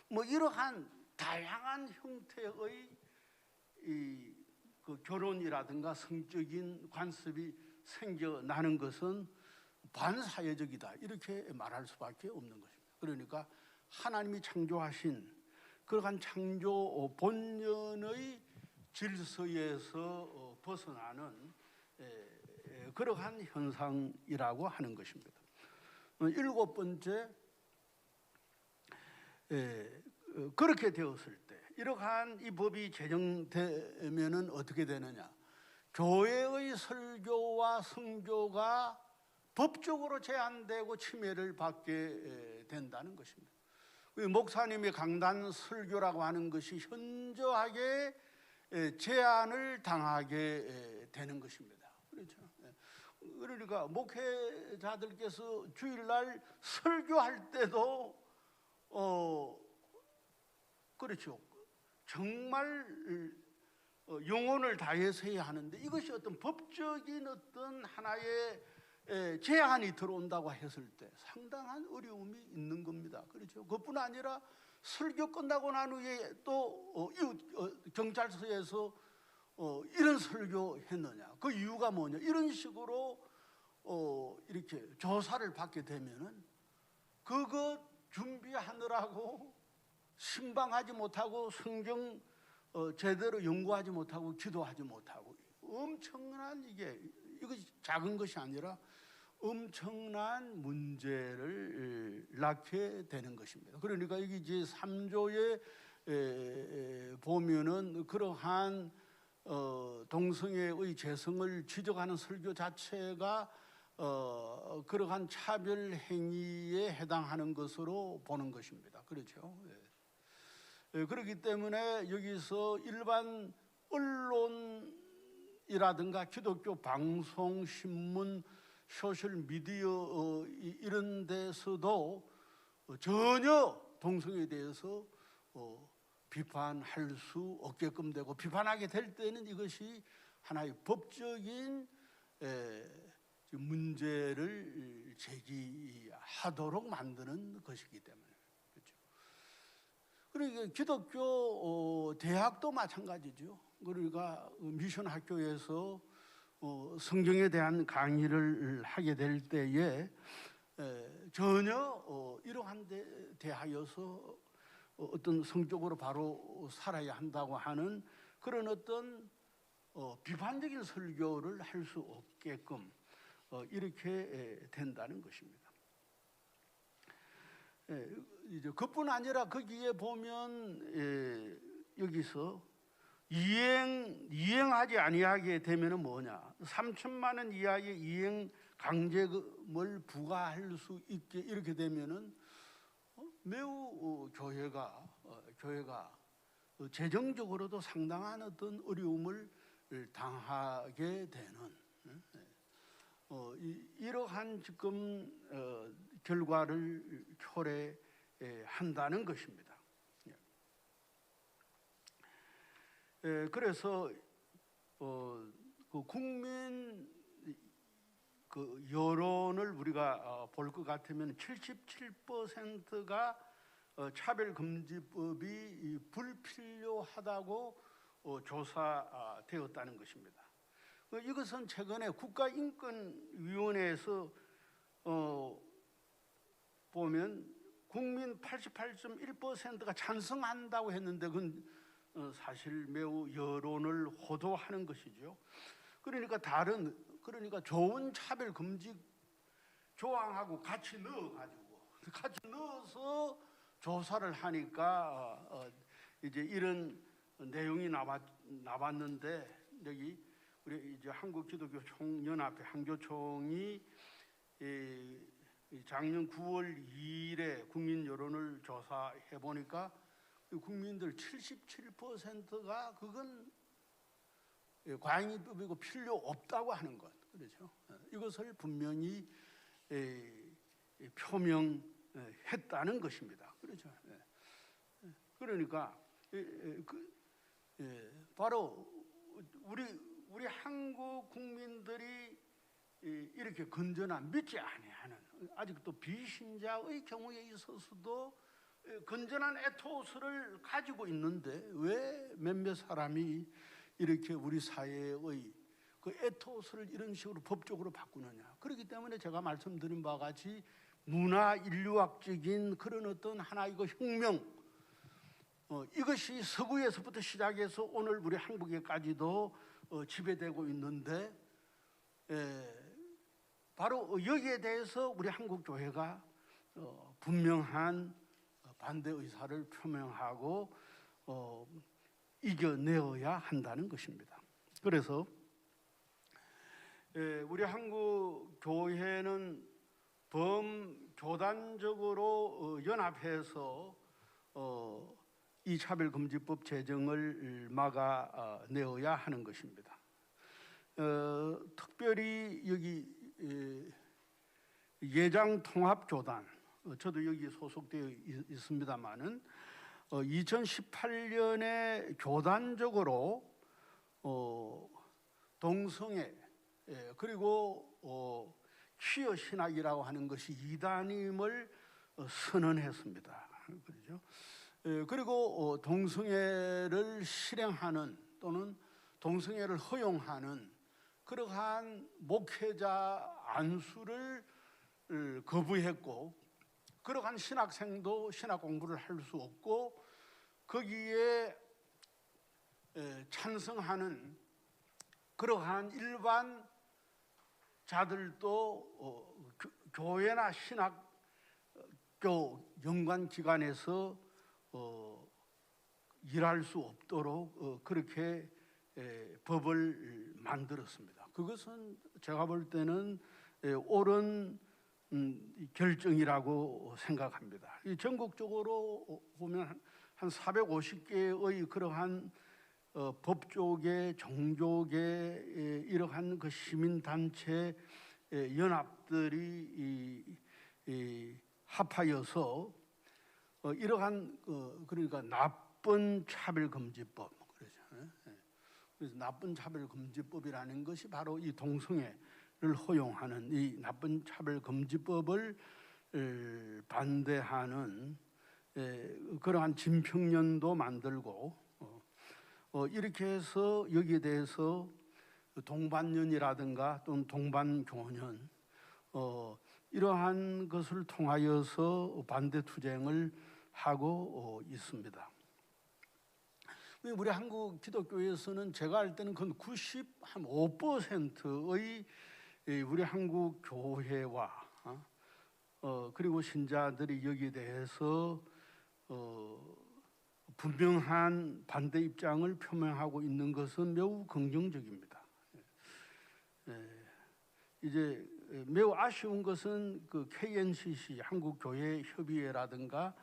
뭐 이러한 다양한 형태의 그 결혼이라든가 성적인 관습이 생겨나는 것은 반사회적이다, 이렇게 말할 수밖에 없는 것입니다. 그러니까 하나님이 창조하신 그러한 창조 본연의 질서에서 벗어나는 그러한 현상이라고 하는 것입니다. 일곱 번째, 그렇게 되었을 때, 이러한 이 법이 제정되면은 어떻게 되느냐? 교회의 설교와 선교가 법적으로 제한되고 침해를 받게 된다는 것입니다. 목사님의 강단 설교라고 하는 것이 현저하게 제한을 당하게 되는 것입니다. 그렇죠? 그러니까 목회자들께서 주일날 설교할 때도 그렇죠, 정말 영혼을 다해서 해야 하는데, 이것이 어떤 법적인 어떤 하나의 제한이 들어온다고 했을 때 상당한 어려움이 있는 겁니다. 그렇죠? 그뿐 아니라 설교 끝나고 난 후에 또 이웃 경찰서에서 이런 설교 했느냐, 그 이유가 뭐냐, 이런 식으로 이렇게 조사를 받게 되면은 그것 준비하느라고 신방하지 못하고 성경 제대로 연구하지 못하고 기도하지 못하고 엄청난 이거 작은 것이 아니라 엄청난 문제를 낳게 되는 것입니다. 그러니까 이게 이제 3조에 보면은 그러한 동성애의 재성을 지적하는 설교 자체가 그러한 차별 행위에 해당하는 것으로 보는 것입니다. 그렇죠? 그렇기 때문에 여기서 일반 언론이라든가 기독교 방송, 신문, 소셜 미디어 이런 데서도 전혀 동성애에 대해서 비판할 수 없게끔 되고, 비판하게 될 때는 이것이 하나의 법적인 문제를 제기하도록 만드는 것이기 때문에. 그렇죠? 그러니까 기독교 대학도 마찬가지죠. 그러니까 미션 학교에서 성경에 대한 강의를 하게 될 때에 전혀 이러한 데 대하여서 어떤 성적으로 바로 살아야 한다고 하는 그런 어떤 비판적인 설교를 할 수 없게끔 이렇게 된다는 것입니다. 이제 그뿐 아니라 거기에 보면 여기서 이행하지 아니하게 되면은 뭐냐? 3천만 원 이하의 이행 강제금을 부과할 수 있게 이렇게 되면은 매우 교회가 재정적으로도 상당한 어떤 어려움을 당하게 되는 이러한 지금 결과를 초래한다는 것입니다. 그래서 그 국민 여론을 우리가 볼 것 같으면 77%가 차별금지법이 불필요하다고 조사되었다는 것입니다. 이것은 최근에 국가인권위원회에서 보면 국민 88.1%가 찬성한다고 했는데 그건 사실 매우 여론을 호도하는 것이죠. 그러니까 좋은 차별 금지 조항하고 같이 넣어서 조사를 하니까 이제 이런 내용이 나왔는데, 여기 우리 이제 한국기독교총연합회 한교총이 작년 9월 2일에 국민 여론을 조사해 보니까 국민들 77%가 그건 과잉법이고 필요 없다고 하는 것, 그렇죠? 이것을 분명히 표명했다는 것입니다. 그렇죠? 그러니까 바로 우리 한국 국민들이 이렇게 건전한 믿지 아니하는 아직도 비신자의 경우에 있어서도 건전한 에토스를 가지고 있는데 왜 몇몇 사람이 이렇게 우리 사회의 그 에토스를 이런 식으로 법적으로 바꾸느냐? 그렇기 때문에 제가 말씀드린 바와 같이 문화 인류학적인 그런 어떤 하나의 그 혁명, 이것이 서구에서부터 시작해서 오늘 우리 한국에까지도 지배되고 있는데, 바로 여기에 대해서 우리 한국 교회가 분명한 반대 의사를 표명하고 이겨내어야 한다는 것입니다. 그래서 우리 한국 교회는 범교단적으로 연합해서 이 차별금지법 제정을 막아내어야 하는 것입니다. 특별히 여기 예장통합교단, 저도 여기 소속되어 있습니다마는 2018년에 교단적으로 동성애 그리고 퀴어 신학이라고 하는 것이 이단임을 선언했습니다. 그렇죠? 그리고 동성애를 실행하는 또는 동성애를 허용하는 그러한 목회자 안수를 거부했고, 그러한 신학생도 신학 공부를 할 수 없고 거기에 찬성하는 그러한 일반 자들도 교회나 신학교 연관 기관에서 일할 수 없도록 그렇게 법을 만들었습니다. 그것은 제가 볼 때는 옳은 결정이라고 생각합니다. 전국적으로 보면 한 450개의 그러한 법조계, 종교계 이러한 그 시민단체 연합들이 합하여서 이러한 그러니까 나쁜 차별금지법, 그래서 나쁜 차별금지법이라는 것이 바로 이 동성애를 허용하는 이 나쁜 차별금지법을 반대하는 그러한 진평년도 만들고 이렇게 해서 여기에 대해서 동반년이라든가 또는 동반교년 이러한 것을 통하여서 반대 투쟁을 하고 있습니다. 우리 한국 기독교에서는 제가 알 때는 그 95%의 우리 한국 교회와 그리고 신자들이 여기에 대해서 분명한 반대 입장을 표명하고 있는 것은 매우 긍정적입니다. 이제 매우 아쉬운 것은 그 KNCC 한국교회협의회라든가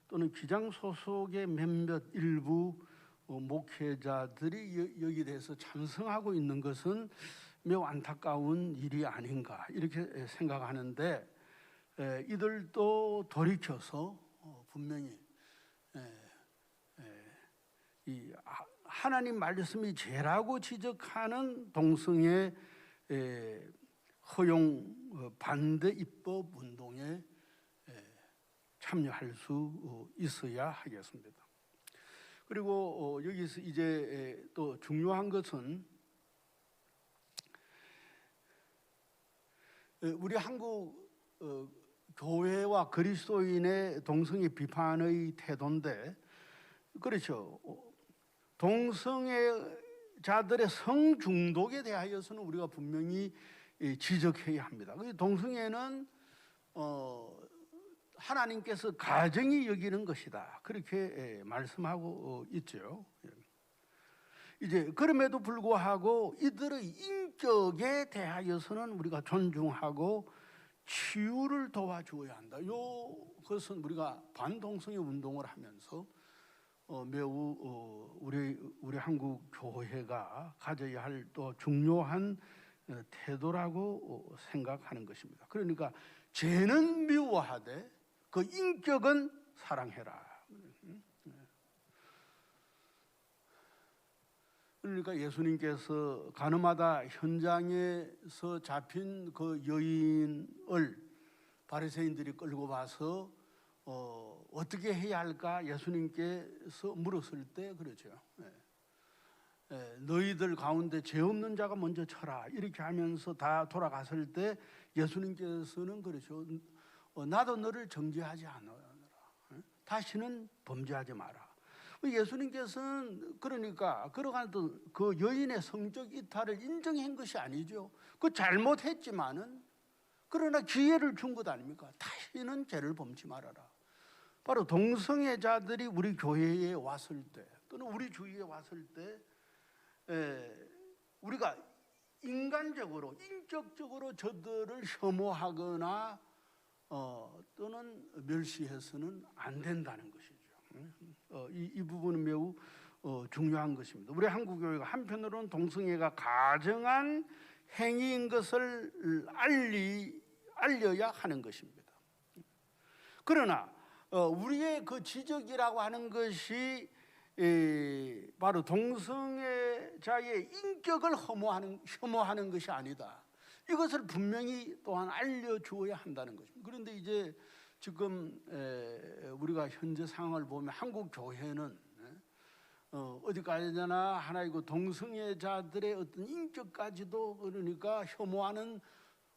또는 기장 소속의 몇몇 일부 목회자들이 여기에 대해서 찬성하고 있는 것은 매우 안타까운 일이 아닌가 이렇게 생각하는데 이들도 돌이켜서 분명히 이 하나님 말씀이 죄라고 지적하는 동성애 허용 반대 입법 운동에 참여할 수 있어야 하겠습니다. 그리고 여기서 이제 또 중요한 것은 우리 한국 교회와 그리스도인의 동성애 비판의 태도인데, 그렇죠. 동성애자들의 성중독에 대하여서는 우리가 분명히 지적해야 합니다. 동성애는 하나님께서 가정이 여기는 것이다 그렇게 말씀하고 있죠. 이제 그럼에도 불구하고 이들의 인격에 대하여서는 우리가 존중하고 치유를 도와주어야 한다. 그것은 우리가 반동성애 운동을 하면서 매우 우리 한국 교회가 가져야 할 또 중요한 태도라고 생각하는 것입니다. 그러니까 죄는 미워하되 그 인격은 사랑해라. 그러니까 예수님께서 가늠하다 현장에서 잡힌 그 여인을 바리새인들이 끌고 와서 어떻게 해야 할까 예수님께서 물었을 때 그러죠. 너희들 가운데 죄 없는 자가 먼저 쳐라 이렇게 하면서 다 돌아갔을 때 예수님께서는 그러죠. 나도 너를 정죄하지 않으라. 다시는 범죄하지 마라. 예수님께서는 그러니까 그러한 그 여인의 성적 이탈을 인정한 것이 아니죠. 그 잘못했지만은 그러나 기회를 준 것 아닙니까? 다시는 죄를 범치 말아라. 바로 동성애자들이 우리 교회에 왔을 때 또는 우리 주위에 왔을 때 우리가 인간적으로 인격적으로 저들을 혐오하거나 또는 멸시해서는 안 된다는 것이죠. 이 부분은 매우 중요한 것입니다. 우리 한국교회가 한편으로는 동성애가 가정한 행위인 것을 알려야 하는 것입니다. 그러나 우리의 그 지적이라고 하는 것이 바로 동성애자의 인격을 혐오하는 것이 아니다. 이것을 분명히 또한 알려주어야 한다는 것입니다. 그런데 이제 지금 우리가 현재 상황을 보면 한국 교회는 어디까지나 하나의 그 동성애자들의 어떤 인격까지도 그러니까 혐오하는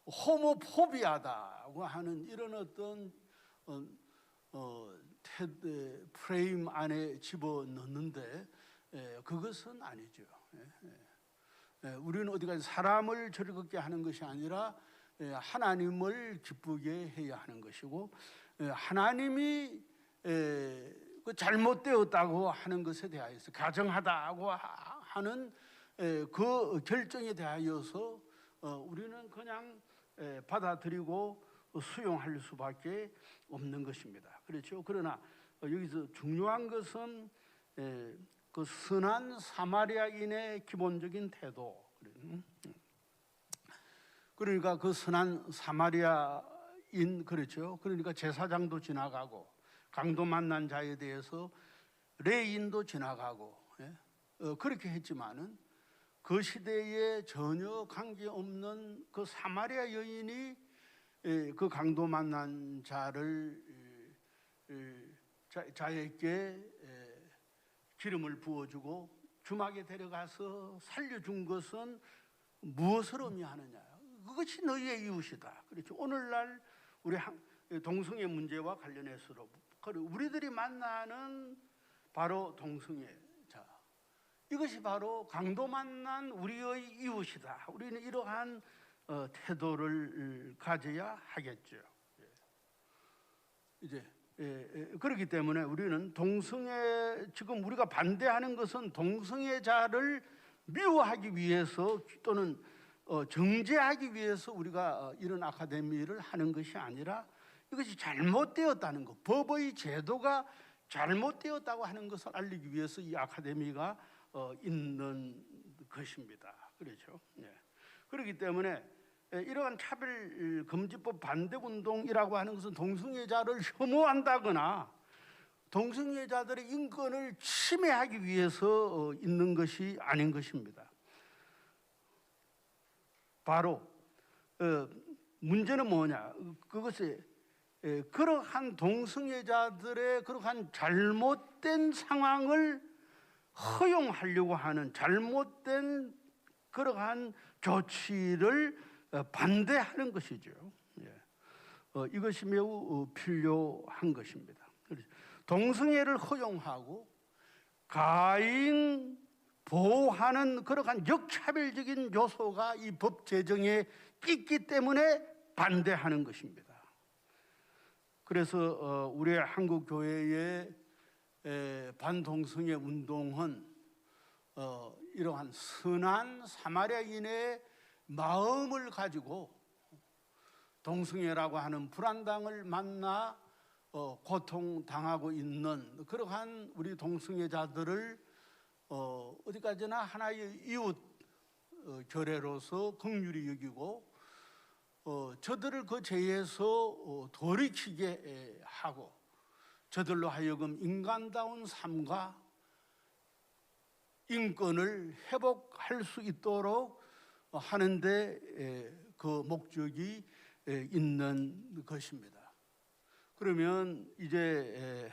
호모포비아다고 하는 이런 어떤 프레임 안에 집어넣는데 그것은 아니죠. 우리는 어디까지 사람을 즐겁게 하는 것이 아니라 하나님을 기쁘게 해야 하는 것이고, 하나님이 그 잘못되었다고 하는 것에 대하여서 가정하다고 하는 그 결정에 대하여서 우리는 그냥 받아들이고 수용할 수밖에 없는 것입니다. 그렇죠? 그러나 여기서 중요한 것은 그 선한 사마리아인의 기본적인 태도. 그러니까 그 선한 사마리아인, 그렇죠? 그러니까 제사장도 지나가고 강도 만난 자에 대해서 레인도 지나가고, 그렇게 했지만은 그 시대에 전혀 관계없는 그 사마리아 여인이 그 강도 만난 자에게 기름을 부어주고 주막에 데려가서 살려준 것은 무엇을 의미하느냐? 그것이 너희의 이웃이다. 그렇죠? 오늘날 우리 동성애 문제와 관련해서도 우리들이 만나는 바로 동성애자, 이것이 바로 강도 만난 우리의 이웃이다. 우리는 이러한 태도를 가져야 하겠죠. 이제 그렇기 때문에 우리는 지금 우리가 반대하는 것은 동성애자를 미워하기 위해서 또는 정죄하기 위해서 우리가 이런 아카데미를 하는 것이 아니라 이것이 잘못되었다는 것, 법의 제도가 잘못되었다고 하는 것을 알리기 위해서 이 아카데미가 있는 것입니다. 그렇죠? 그렇기 때문에 이러한 차별금지법 반대운동이라고 하는 것은 동성애자를 혐오한다거나 동성애자들의 인권을 침해하기 위해서 있는 것이 아닌 것입니다. 바로 문제는 뭐냐? 그것이 그러한 동성애자들의 그러한 잘못된 상황을 허용하려고 하는 잘못된 그러한 조치를 반대하는 것이죠. 이것이 매우 필요한 것입니다. 동성애를 허용하고 가인 보호하는 그러한 역차별적인 요소가 이 법 제정에 있기 때문에 반대하는 것입니다. 그래서 우리 한국 교회의 반동성애 운동은 이러한 선한 사마리아인의 마음을 가지고 동성애라고 하는 불안당을 만나 고통당하고 있는 그러한 우리 동성애자들을 어디까지나 하나의 이웃 결례로서 긍휼히 여기고 저들을 그 죄에서 돌이키게 하고 저들로 하여금 인간다운 삶과 인권을 회복할 수 있도록 하는데 그 목적이 있는 것입니다. 그러면 이제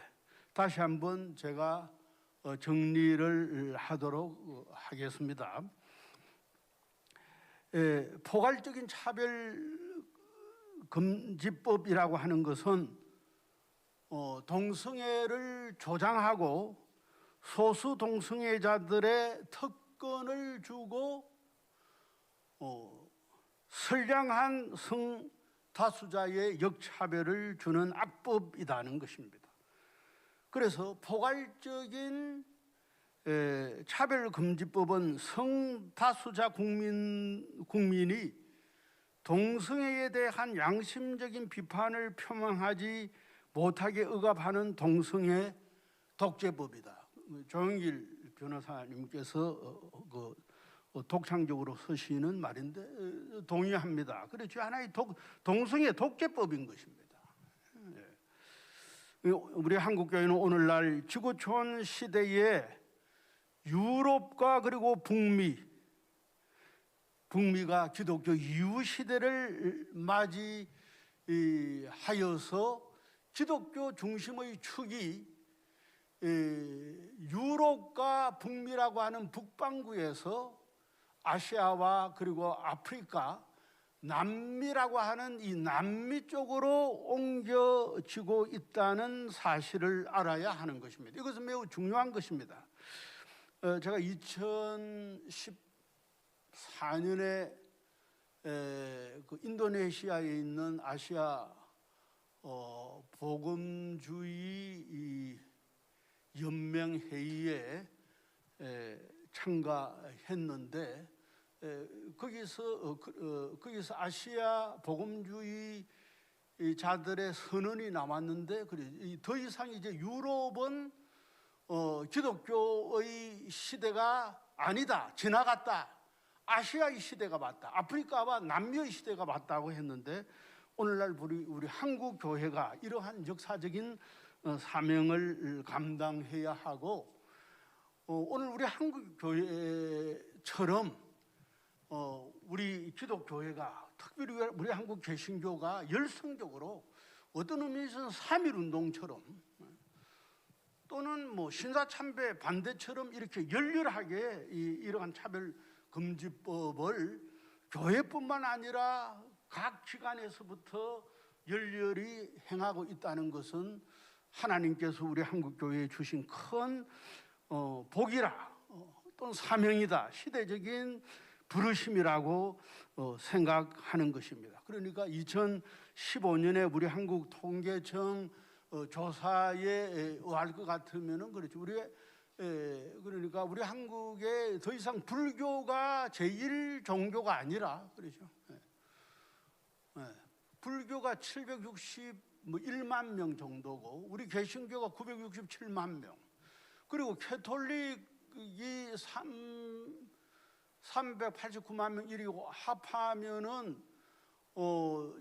다시 한번 제가 정리를 하도록 하겠습니다. 포괄적인 차별금지법이라고 하는 것은 동성애를 조장하고 소수 동성애자들의 특권을 주고 선량한 성다수자의 역차별을 주는 악법이라는 것입니다. 그래서 포괄적인 차별금지법은 성다수자 국민이 동성애에 대한 양심적인 비판을 표명하지 못하게 억압하는 동성애 독재법이다. 조영길 변호사님께서 독창적으로 쓰시는 말인데 동의합니다. 그렇죠. 하나의 동성애 독재법인 것입니다. 우리 한국교회는 오늘날 지구촌 시대에 유럽과 그리고 북미가 기독교 이후 시대를 맞이하여서 기독교 중심의 축이 유럽과 북미라고 하는 북반구에서 아시아와 그리고 아프리카, 남미라고 하는 이 남미 쪽으로 옮겨지고 있다는 사실을 알아야 하는 것입니다. 이것은 매우 중요한 것입니다. 제가 2004년에 그 인도네시아에 있는 아시아 복음주의 연맹 회의에 참가했는데 거기서 아시아 복음주의 자들의 선언이 나왔는데 더 이상 이제 유럽은 기독교의 시대가 아니다, 지나갔다. 아시아의 시대가 맞다. 아프리카와 남미의 시대가 맞다고 했는데 오늘날 우리 한국 교회가 이러한 역사적인 사명을 감당해야 하고 오늘 우리 한국 교회처럼 우리 기독교회가 특별히 우리 한국 개신교가 열성적으로 어떤 의미에서는 3.1운동처럼 또는 뭐 신사참배 반대처럼 이렇게 열렬하게 이러한 차별금지법을 교회뿐만 아니라 각 기관에서부터 열렬히 행하고 있다는 것은 하나님께서 우리 한국교회에 주신 큰 복이라 또는 사명이다, 시대적인 부르심이라고 생각하는 것입니다. 그러니까 2015년에 우리 한국통계청 조사에 의할 것 같으면은 그렇죠. 그러니까 우리 한국에 더 이상 불교가 제1 종교가 아니라 그렇죠. 불교가 761만 명 정도고 우리 개신교가 967만 명, 그리고 캐톨릭이 389만 명 이리고 합하면은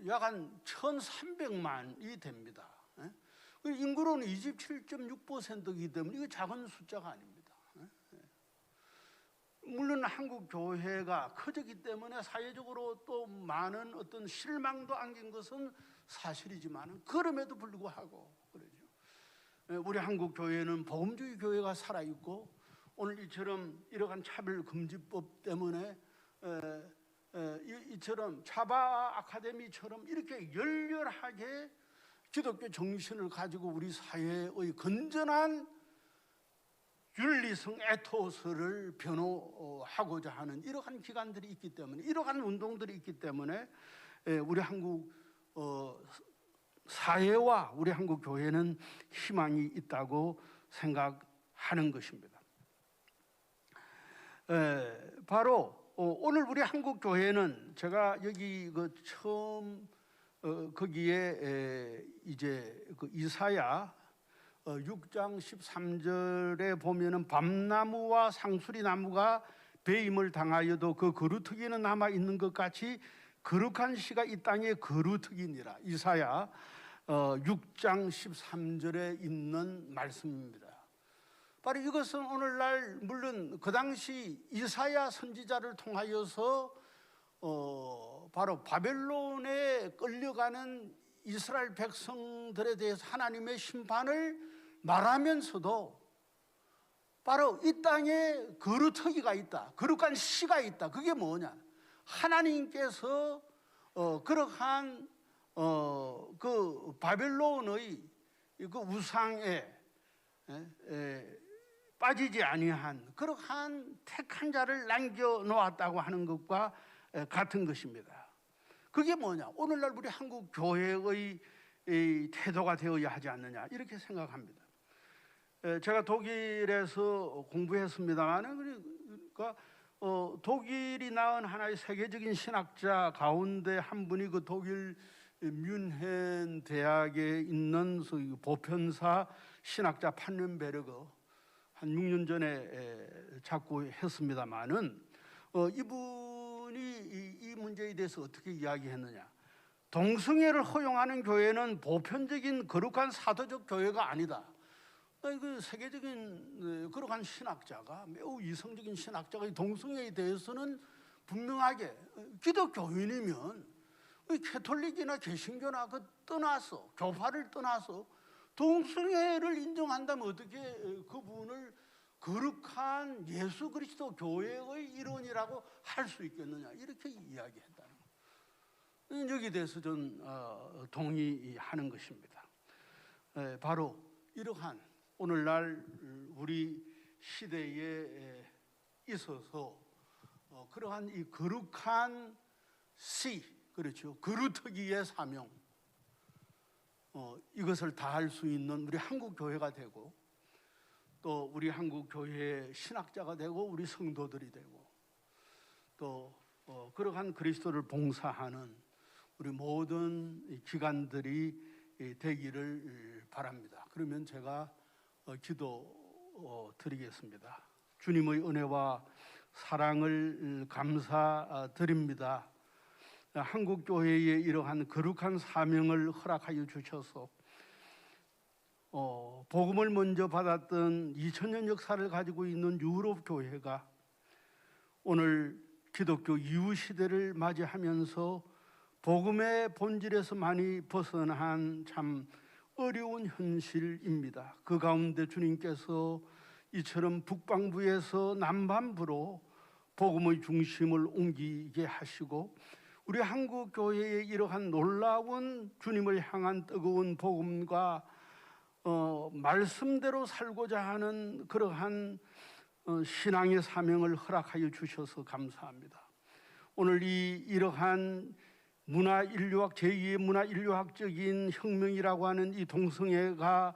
약 한 1,300만이 됩니다. 인구로는 27.6%이기 때문에 이거 작은 숫자가 아닙니다. 물론 한국 교회가 커졌기 때문에 사회적으로 또 많은 어떤 실망도 안긴 것은 사실이지만 그럼에도 불구하고 그러죠. 우리 한국 교회는 복음주의 교회가 살아 있고 오늘 이처럼 이러한 차별금지법 때문에 이처럼 차바 아카데미처럼 이렇게 열렬하게 기독교 정신을 가지고 우리 사회의 건전한 윤리성 에토스를 변호하고자 하는 이러한 기관들이 있기 때문에, 이러한 운동들이 있기 때문에 우리 한국 사회와 우리 한국 교회는 희망이 있다고 생각하는 것입니다. 바로 오늘 우리 한국 교회는 제가 여기 처음 거기에 이제 이사야 6장 13절에 보면은 밤나무와 상수리나무가 배임을 당하여도 그 거루터기는 남아 있는 것 같이 거룩한 씨가 이 땅에 거루터기니라. 이사야 6장 13절에 있는 말씀입니다. 바로 이것은 오늘날 물론 그 당시 이사야 선지자를 통하여서 바로 바벨론에 끌려가는 이스라엘 백성들에 대해서 하나님의 심판을 말하면서도 바로 이 땅에 거루터기가 있다, 거룩한 씨가 있다. 그게 뭐냐? 하나님께서 그러한 그 바벨론의 그 우상에 빠지지 아니한 그러한 택한 자를 남겨놓았다고 하는 것과 같은 것입니다. 그게 뭐냐? 오늘날 우리 한국 교회의 태도가 되어야 하지 않느냐 이렇게 생각합니다. 제가 독일에서 공부했습니다만 그러니까 독일이 낳은 하나의 세계적인 신학자 가운데 한 분이 그 독일 뮌헨 대학에 있는 보편사 신학자 판넨베르거, 한 6년 전에 자꾸 했습니다만은 이분이 이 문제에 대해서 어떻게 이야기했느냐? 동성애를 허용하는 교회는 보편적인 거룩한 사도적 교회가 아니다. 그 세계적인 거룩한 신학자가, 매우 이성적인 신학자가 동성애에 대해서는 분명하게 기독교인이면 캐톨릭이나 개신교나 떠나서 교파를 떠나서 동성애를 인정한다면 어떻게 그분을 거룩한 예수 그리스도 교회의 일원이라고 할 수 있겠느냐 이렇게 이야기했다는 거예요. 여기에 대해서 전 동의하는 것입니다. 바로 이러한 오늘날 우리 시대에 있어서 그러한 이 거룩한 시, 그렇죠, 그루터기의 사명, 이것을 다할 수 있는 우리 한국 교회가 되고, 또 우리 한국 교회의 신학자가 되고, 우리 성도들이 되고, 또 그러한 그리스도를 봉사하는 우리 모든 기관들이 되기를 바랍니다. 그러면 제가 기도 드리겠습니다. 주님의 은혜와 사랑을 감사드립니다. 한국교회의 이러한 거룩한 사명을 허락하여 주셔서 복음을 먼저 받았던 2000년 역사를 가지고 있는 유럽 교회가 오늘 기독교 이후 시대를 맞이하면서 복음의 본질에서 많이 벗어난 참 어려운 현실입니다. 그 가운데 주님께서 이처럼 북방부에서 남반부로 복음의 중심을 옮기게 하시고, 우리 한국 교회의 이러한 놀라운 주님을 향한 뜨거운 복음과 말씀대로 살고자 하는 그러한 신앙의 사명을 허락하여 주셔서 감사합니다. 오늘 이러한 문화인류학, 제2의 문화인류학적인 혁명이라고 하는 이 동성애가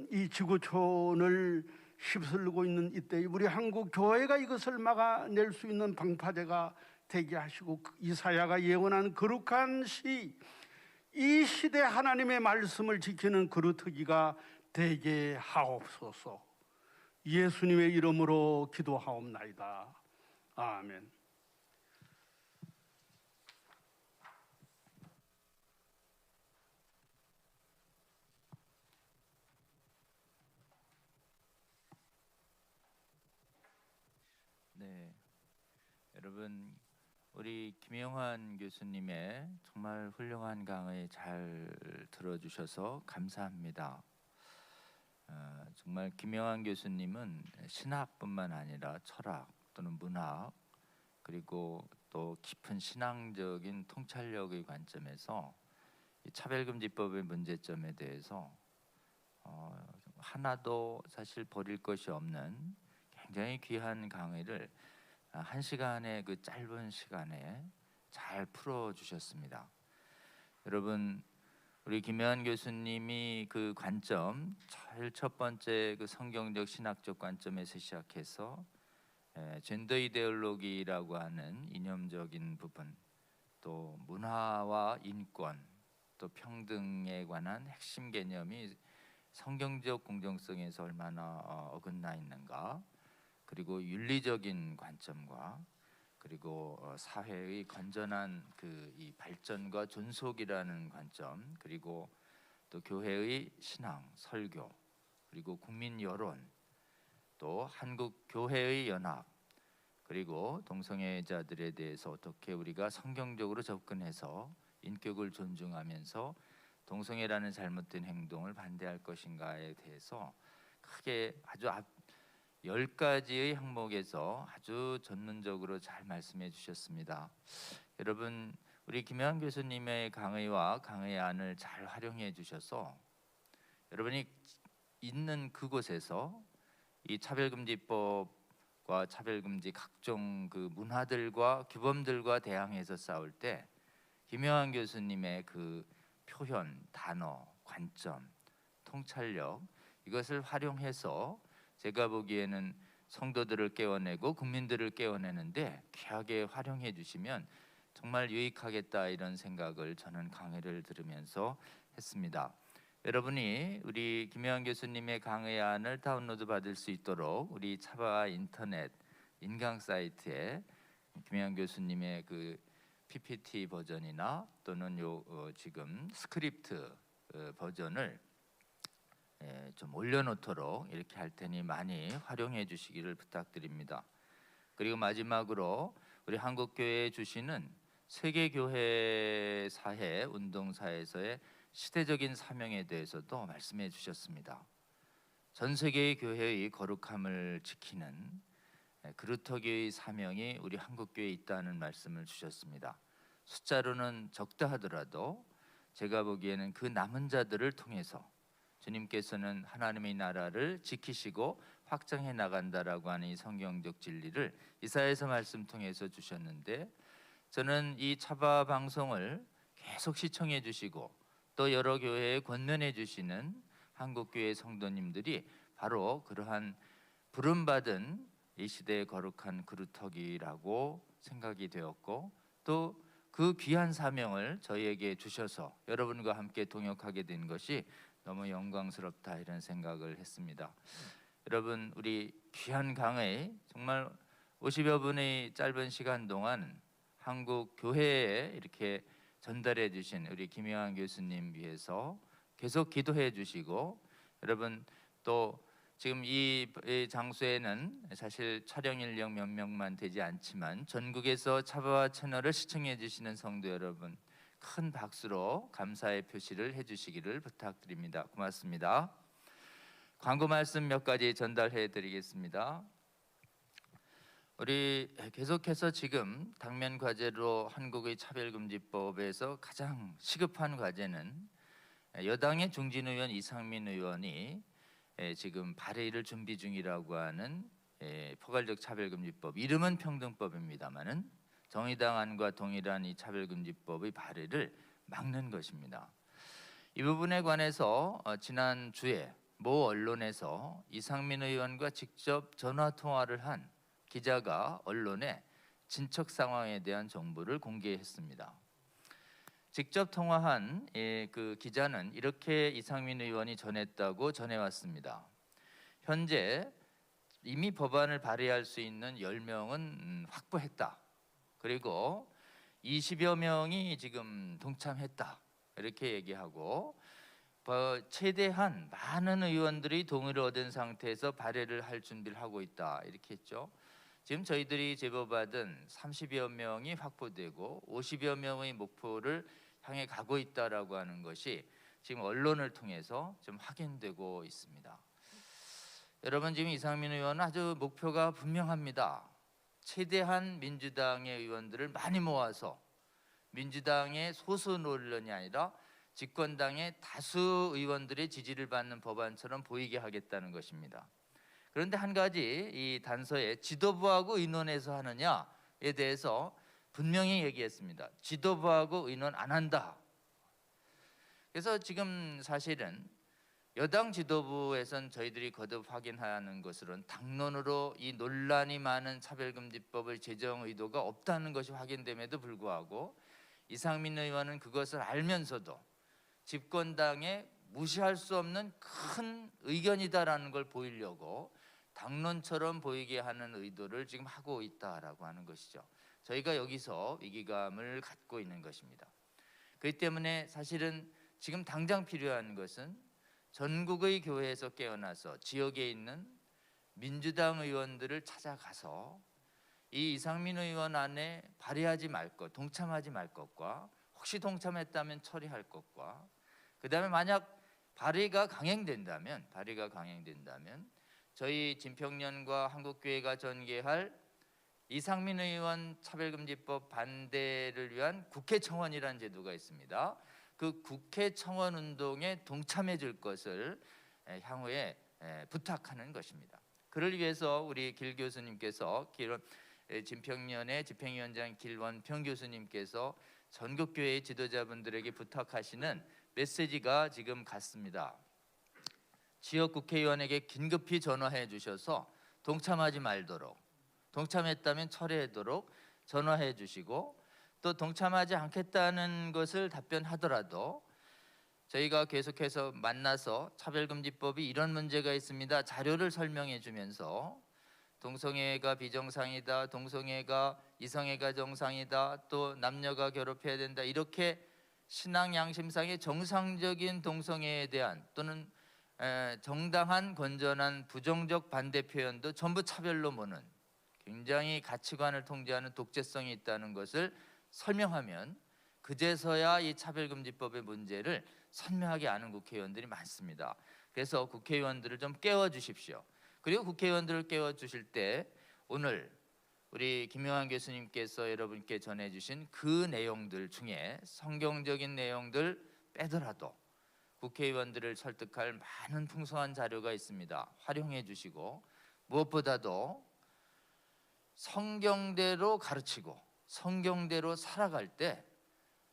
이 지구촌을 휩쓸고 있는 이때, 우리 한국 교회가 이것을 막아낼 수 있는 방파제가 되게 하시고, 이사야가 예언한 거룩한 시, 이 시대 하나님의 말씀을 지키는 그루터기가 되게 하옵소서. 예수님의 이름으로 기도하옵나이다. 아멘. 네, 여러분, 우리 김영환 교수님의 정말 훌륭한 강의 잘 들어주셔서 감사합니다. 정말 김영환 교수님은 신학뿐만 아니라 철학 또는 문학, 그리고 또 깊은 신앙적인 통찰력의 관점에서 이 차별금지법의 문제점에 대해서 하나도 사실 버릴 것이 없는 굉장히 귀한 강의를 1시간의 그 짧은 시간에 잘 풀어주셨습니다. 여러분, 우리 김영환 교수님이 그 관점, 제일 첫 번째 그 성경적 신학적 관점에서 시작해서 젠더 이데올로기라고 하는 이념적인 부분, 또 문화와 인권, 또 평등에 관한 핵심 개념이 성경적 공정성에서 얼마나 어긋나 있는가, 그리고 윤리적인 관점과 그리고 사회의 건전한 이 발전과 존속이라는 관점, 그리고 또 교회의 신앙, 설교, 그리고 국민 여론, 또 한국 교회의 연합, 그리고 동성애자들에 대해서 어떻게 우리가 성경적으로 접근해서 인격을 존중하면서 동성애라는 잘못된 행동을 반대할 것인가에 대해서 크게 아주 10가지의 항목에서 아주 전문적으로 잘 말씀해 주셨습니다. 여러분, 우리 김영환 교수님의 강의와 강의안을 잘 활용해 주셔서 여러분이 있는 그곳에서 이 차별금지법과 차별금지 각종 그 문화들과 규범들과 대항해서 싸울 때 김영환 교수님의 그 표현, 단어, 관점, 통찰력, 이것을 활용해서 제가 보기에는 성도들을 깨워내고 국민들을 깨워내는데 귀하게 활용해 주시면 정말 유익하겠다, 이런 생각을 저는 강의를 들으면서 했습니다. 여러분이 우리 김영환 교수님의 강의안을 다운로드 받을 수 있도록 우리 차바 인터넷 인강 사이트에 김영환 교수님의 그 PPT 버전이나 또는 지금 스크립트 버전을 좀 올려놓도록 이렇게 할 테니 많이 활용해 주시기를 부탁드립니다. 그리고 마지막으로 우리 한국교회에 주시는 세계교회 사회 운동사에서의 시대적인 사명에 대해서도 말씀해 주셨습니다. 전 세계의 교회의 거룩함을 지키는 그루터기의 사명이 우리 한국교회에 있다는 말씀을 주셨습니다. 숫자로는 적다 하더라도 제가 보기에는 그 남은 자들을 통해서 주님께서는 하나님의 나라를 지키시고 확장해 나간다라고 하는 이 성경적 진리를 이사야서 말씀 통해서 주셨는데, 저는 이 차바 방송을 계속 시청해 주시고 또 여러 교회에 권면해 주시는 한국교회 성도님들이 바로 그러한 부름받은 이 시대의 거룩한 그루터기라고 생각이 되었고, 또 그 귀한 사명을 저희에게 주셔서 여러분과 함께 동역하게 된 것이 너무 영광스럽다, 이런 생각을 했습니다. 여러분, 우리 귀한 강의 정말 50여 분의 짧은 시간 동안 한국 교회에 이렇게 전달해 주신 우리 김영환 교수님 위해서 계속 기도해 주시고, 여러분 또 지금 이 장소에는 사실 촬영 인력 몇 명만 되지 않지만 전국에서 차바와 채널을 시청해 주시는 성도 여러분, 큰 박수로 감사의 표시를 해주시기를 부탁드립니다. 고맙습니다. 광고 말씀 몇 가지 전달해 드리겠습니다. 우리 계속해서 지금 당면 과제로 한국의 차별금지법에서 가장 시급한 과제는 여당의 중진 의원 이상민 의원이 지금 발의를 준비 중이라고 하는 포괄적 차별금지법, 이름은 평등법입니다만은 정의당 안과 동일한 이 차별금지법의 발의를 막는 것입니다. 이 부분에 관해서 지난 주에 모 언론에서 이상민 의원과 직접 전화 통화를 한 기자가 언론에 진척 상황에 대한 정보를 공개했습니다. 직접 통화한 그 기자는 이렇게 이상민 의원이 전했다고 전해왔습니다. 현재 이미 법안을 발의할 수 있는 10명은 확보했다. 그리고 20여 명이 지금 동참했다. 이렇게 얘기하고 최대한 많은 의원들이 동의를 얻은 상태에서 발의를 할 준비를 하고 있다. 이렇게 했죠. 지금 저희들이 제보받은 30여 명이 확보되고 50여 명의 목표를 향해 가고 있다라고 하는 것이 지금 언론을 통해서 좀 확인되고 있습니다. 여러분, 지금 이상민 의원은 아주 목표가 분명합니다. 최대한 민주당의 의원들을 많이 모아서 민주당의 소수 논란이 아니라 집권당의 다수 의원들의 지지를 받는 법안처럼 보이게 하겠다는 것입니다. 그런데 한 가지 이 단서에 지도부하고 의논해서 하느냐에 대해서 분명히 얘기했습니다. 지도부하고 의논 안 한다. 그래서 지금 사실은 여당 지도부에선 저희들이 거듭 확인하는 것으로는 당론으로 이 논란이 많은 차별금지법을 제정 의도가 없다는 것이 확인됨에도 불구하고 이상민 의원은 그것을 알면서도 집권당에 무시할 수 없는 큰 의견이다라는 걸 보이려고 당론처럼 보이게 하는 의도를 지금 하고 있다라고 하는 것이죠. 저희가 여기서 위기감을 갖고 있는 것입니다. 그렇기 때문에 사실은 지금 당장 필요한 것은 전국의 교회에서 깨어나서 지역에 있는 민주당 의원들을 찾아가서 이 이상민 의원 안에 발의하지 말 것, 동참하지 말 것과 혹시 동참했다면 처리할 것과, 그다음에 만약 발의가 강행된다면 저희 진평련과 한국교회가 전개할 이상민 의원 차별금지법 반대를 위한 국회 청원이라는 제도가 있습니다. 그 국회 청원 운동에 동참해 줄 것을 향후에 부탁하는 것입니다. 그를 위해서 우리 길 교수님께서 진평련의 집행위원장 길원평 교수님께서 전국교회 지도자분들에게 부탁하시는 메시지가 지금 갔습니다. 지역 국회의원에게 긴급히 전화해 주셔서 동참하지 말도록, 동참했다면 철회하도록 전화해 주시고, 또 동참하지 않겠다는 것을 답변하더라도 저희가 계속해서 만나서 차별금지법이 이런 문제가 있습니다, 자료를 설명해 주면서 동성애가 비정상이다, 동성애가 이성애가 정상이다, 또 남녀가 결혼해야 된다, 이렇게 신앙 양심상의 정상적인 동성애에 대한 또는 정당한 건전한 부정적 반대 표현도 전부 차별로 보는 굉장히 가치관을 통제하는 독재성이 있다는 것을 설명하면 그제서야 이 차별금지법의 문제를 선명하게 아는 국회의원들이 많습니다. 그래서 국회의원들을 좀 깨워주십시오. 그리고 국회의원들을 깨워주실 때 오늘 우리 김영환 교수님께서 여러분께 전해주신 그 내용들 중에 성경적인 내용들 빼더라도 국회의원들을 설득할 많은 풍성한 자료가 있습니다. 활용해 주시고, 무엇보다도 성경대로 가르치고 성경대로 살아갈 때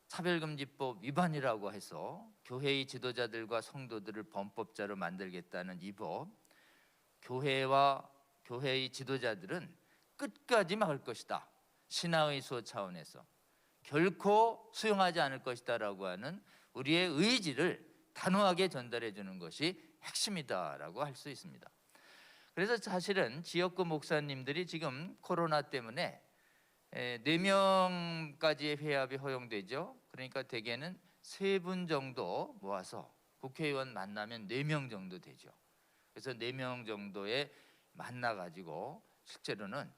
차별금지법 위반이라고 해서 교회의 지도자들과 성도들을 범법자로 만들겠다는 이 법, 교회와 교회의 지도자들은 끝까지 막을 것이다. 신화의 수호 차원에서 결코 수용하지 않을 것이다라고 하는 우리의 의지를 단호하게 전달해 주는 것이 핵심이다라고 할 수 있습니다. 그래서 사실은 지역구 목사님들이 지금 코로나 때문에 4명까지의 회합이 허용되죠. 그러니까 대개는 3분 정도 모아서 국회의원 만나면 4명 정도 되죠. 그래서 4명 정도에 만나가지고 실제로는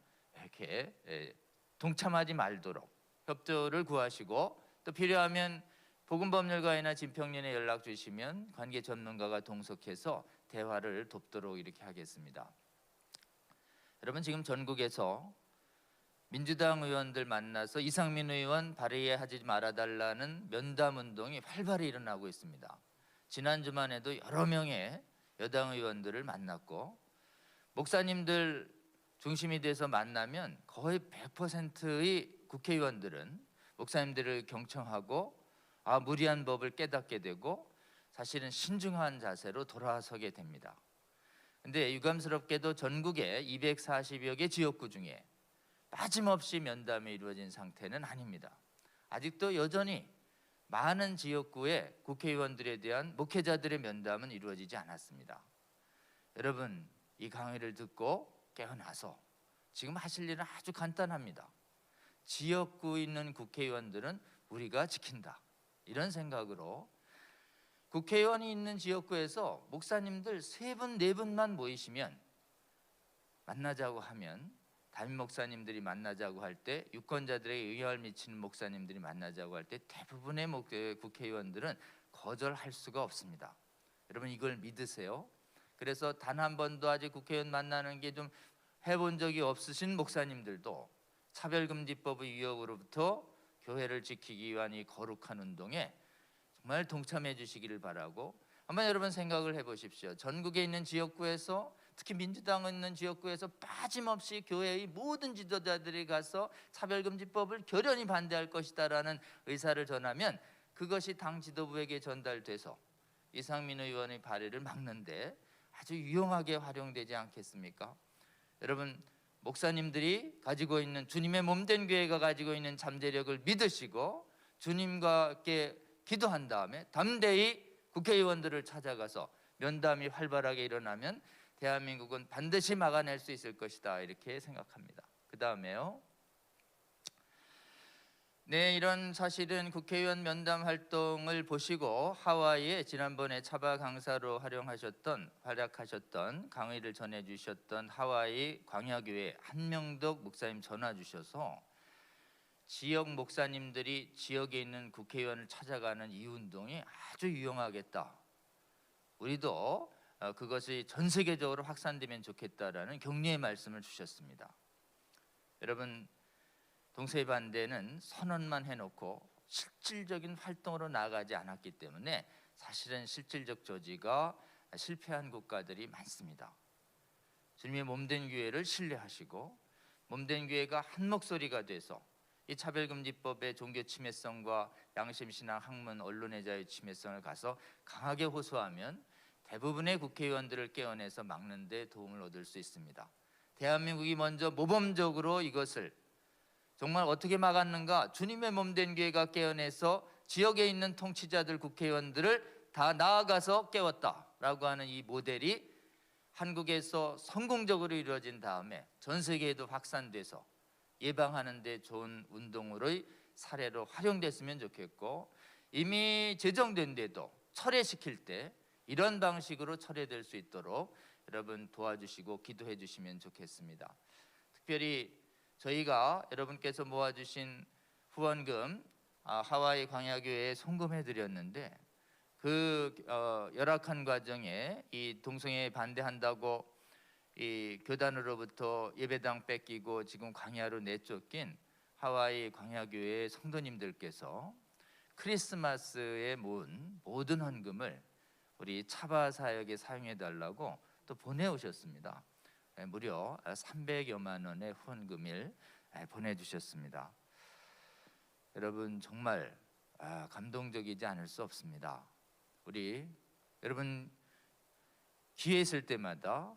이렇게 동참하지 말도록 협조를 구하시고, 또 필요하면 복음법률가이나 진평련에 연락 주시면 관계 전문가가 동석해서 대화를 돕도록 이렇게 하겠습니다. 여러분, 지금 전국에서 민주당 의원들 만나서 이상민 의원 발의하지 말아달라는 면담 운동이 활발히 일어나고 있습니다. 지난 주만 해도 여러 명의 여당 의원들을 만났고, 목사님들 중심이 돼서 만나면 거의 100%의 국회의원들은 목사님들을 경청하고 무리한 법을 깨닫게 되고 사실은 신중한 자세로 돌아서게 됩니다. 근데 유감스럽게도 전국에 240여 개 지역구 중에 빠짐없이 면담이 이루어진 상태는 아닙니다. 아직도 여전히 많은 지역구의 국회의원들에 대한 목회자들의 면담은 이루어지지 않았습니다. 여러분, 이 강의를 듣고 깨어나서 지금 하실 일은 아주 간단합니다. 지역구에 있는 국회의원들은 우리가 지킨다, 이런 생각으로 국회의원이 있는 지역구에서 목사님들 3분, 4분만 모이시면, 만나자고 하면 담임 목사님들이 만나자고 할 때, 유권자들에게 영향을 미치는 목사님들이 만나자고 할 때 대부분의 국회의원들은 거절할 수가 없습니다. 여러분, 이걸 믿으세요. 그래서 단 한 번도 아직 국회의원 만나는 게 좀 해본 적이 없으신 목사님들도 차별금지법의 위협으로부터 교회를 지키기 위한 이 거룩한 운동에 정말 동참해 주시기를 바라고, 한번 여러분 생각을 해보십시오. 전국에 있는 지역구에서, 특히 민주당 있는 지역구에서 빠짐없이 교회의 모든 지도자들이 가서 차별금지법을 결연히 반대할 것이다라는 의사를 전하면 그것이 당 지도부에게 전달돼서 이상민 의원의 발의를 막는데 아주 유용하게 활용되지 않겠습니까? 여러분, 목사님들이 가지고 있는, 주님의 몸된 교회가 가지고 있는 잠재력을 믿으시고 주님과 함께 기도한 다음에 담대히 국회의원들을 찾아가서 면담이 활발하게 일어나면 대한민국은 반드시 막아낼 수 있을 것이다, 이렇게 생각합니다. 그 다음에요, 이런 사실은 국회의원 면담 활동을 보시고 하와이에 지난번에 차바 강사로 활약하셨던 강의를 전해주셨던 하와이 광야교회 한명덕 목사님 전화 주셔서 지역 목사님들이 지역에 있는 국회의원을 찾아가는 이 운동이 아주 유용하겠다, 우리도 그것이 전 세계적으로 확산되면 좋겠다라는 격려의 말씀을 주셨습니다. 여러분, 동서반대는 선언만 해놓고 실질적인 활동으로 나아가지 않았기 때문에 사실은 실질적 조지가 실패한 국가들이 많습니다. 주님의 몸된 교회를 신뢰하시고 몸된 교회가 한 목소리가 돼서 이 차별금지법의 종교 침해성과 양심신앙 학문 언론의 자유 침해성을 가서 강하게 호소하면 대부분의 국회의원들을 깨어내서 막는 데 도움을 얻을 수 있습니다. 대한민국이 먼저 모범적으로 이것을 정말 어떻게 막았는가, 주님의 몸된 교회가 깨어내서 지역에 있는 통치자들, 국회의원들을 다 나아가서 깨웠다라고 하는 이 모델이 한국에서 성공적으로 이루어진 다음에 전 세계에도 확산돼서 예방하는 데 좋은 운동으로의 사례로 활용됐으면 좋겠고, 이미 제정된 데도 철회시킬 때 이런 방식으로 철회될 수 있도록 여러분 도와주시고 기도해 주시면 좋겠습니다. 특별히 저희가 여러분께서 모아주신 후원금 하와이 광야교회에 송금해 드렸는데, 그 열악한 과정에 이 동성애에 반대한다고 이 교단으로부터 예배당 뺏기고 지금 광야로 내쫓긴 하와이 광야교회 성도님들께서 크리스마스에 모은 모든 헌금을 우리 차바 사역에 사용해 달라고 또 보내오셨습니다. 무려 300여만 원의 후원금을 보내주셨습니다. 여러분 정말 감동적이지 않을 수 없습니다. 우리 여러분 기회 있을 때마다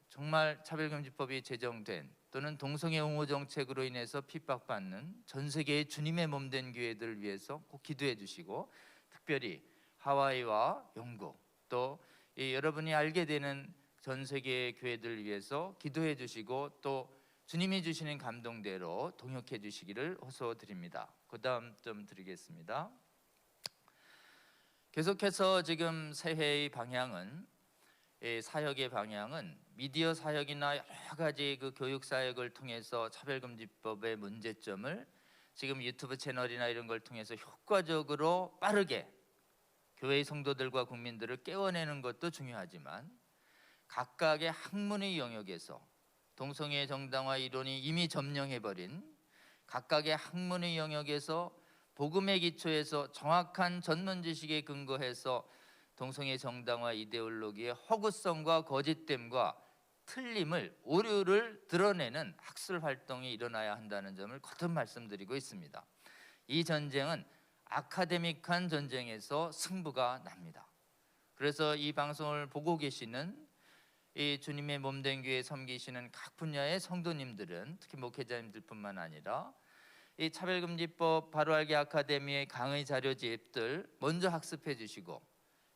정말 차별금지법이 제정된 또는 동성애 옹호 정책으로 인해서 핍박받는 전 세계의 주님의 몸된 교회들을 위해서 꼭 기도해 주시고, 특별히 하와이와 영국 또 여러분이 알게 되는 전 세계의 교회들을 위해서 기도해 주시고, 또 주님이 주시는 감동대로 동역해 주시기를 호소드립니다. 그 다음 좀 드리겠습니다. 계속해서 지금 새해의 방향은, 사역의 방향은 미디어 사역이나 여러 가지 그 교육 사역을 통해서 차별금지법의 문제점을 지금 유튜브 채널이나 이런 걸 통해서 효과적으로 빠르게 교회의 성도들과 국민들을 깨워내는 것도 중요하지만, 각각의 학문의 영역에서 동성애 정당화 이론이 이미 점령해버린 각각의 학문의 영역에서 복음의 기초에서 정확한 전문 지식에 근거해서 동성애 정당화 이데올로기의 허구성과 거짓됨과 틀림을, 오류를 드러내는 학술 활동이 일어나야 한다는 점을 거듭 말씀드리고 있습니다. 이 전쟁은 아카데믹한 전쟁에서 승부가 납니다. 그래서 이 방송을 보고 계시는 이 주님의 몸된 교회 섬기시는 각 분야의 성도님들은, 특히 목회자님들뿐만 아니라 이 차별금지법 바로알기 아카데미의 강의 자료집들 먼저 학습해 주시고,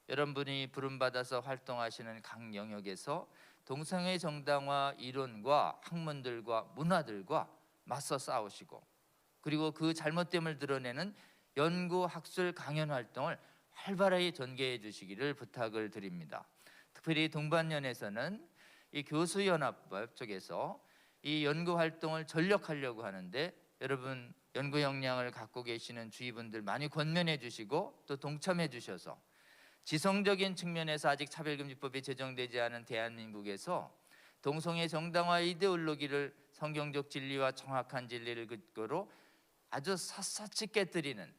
여러분이 부름받아서 활동하시는 각 영역에서 동성애 정당화 이론과 학문들과 문화들과 맞서 싸우시고, 그리고 그 잘못됨을 드러내는 연구 학술 강연 활동을 활발하게 전개해 주시기를 부탁을 드립니다. 특별히 동반연에서는 이 교수연합법 쪽에서 이 연구 활동을 전력하려고 하는데, 여러분 연구 역량을 갖고 계시는 주위분들 많이 권면해 주시고 또 동참해 주셔서 지성적인 측면에서 아직 차별금지법이 제정되지 않은 대한민국에서 동성애 정당화 이데올로기를 성경적 진리와 정확한 진리를 근거로 아주 샅샅이 깨뜨리는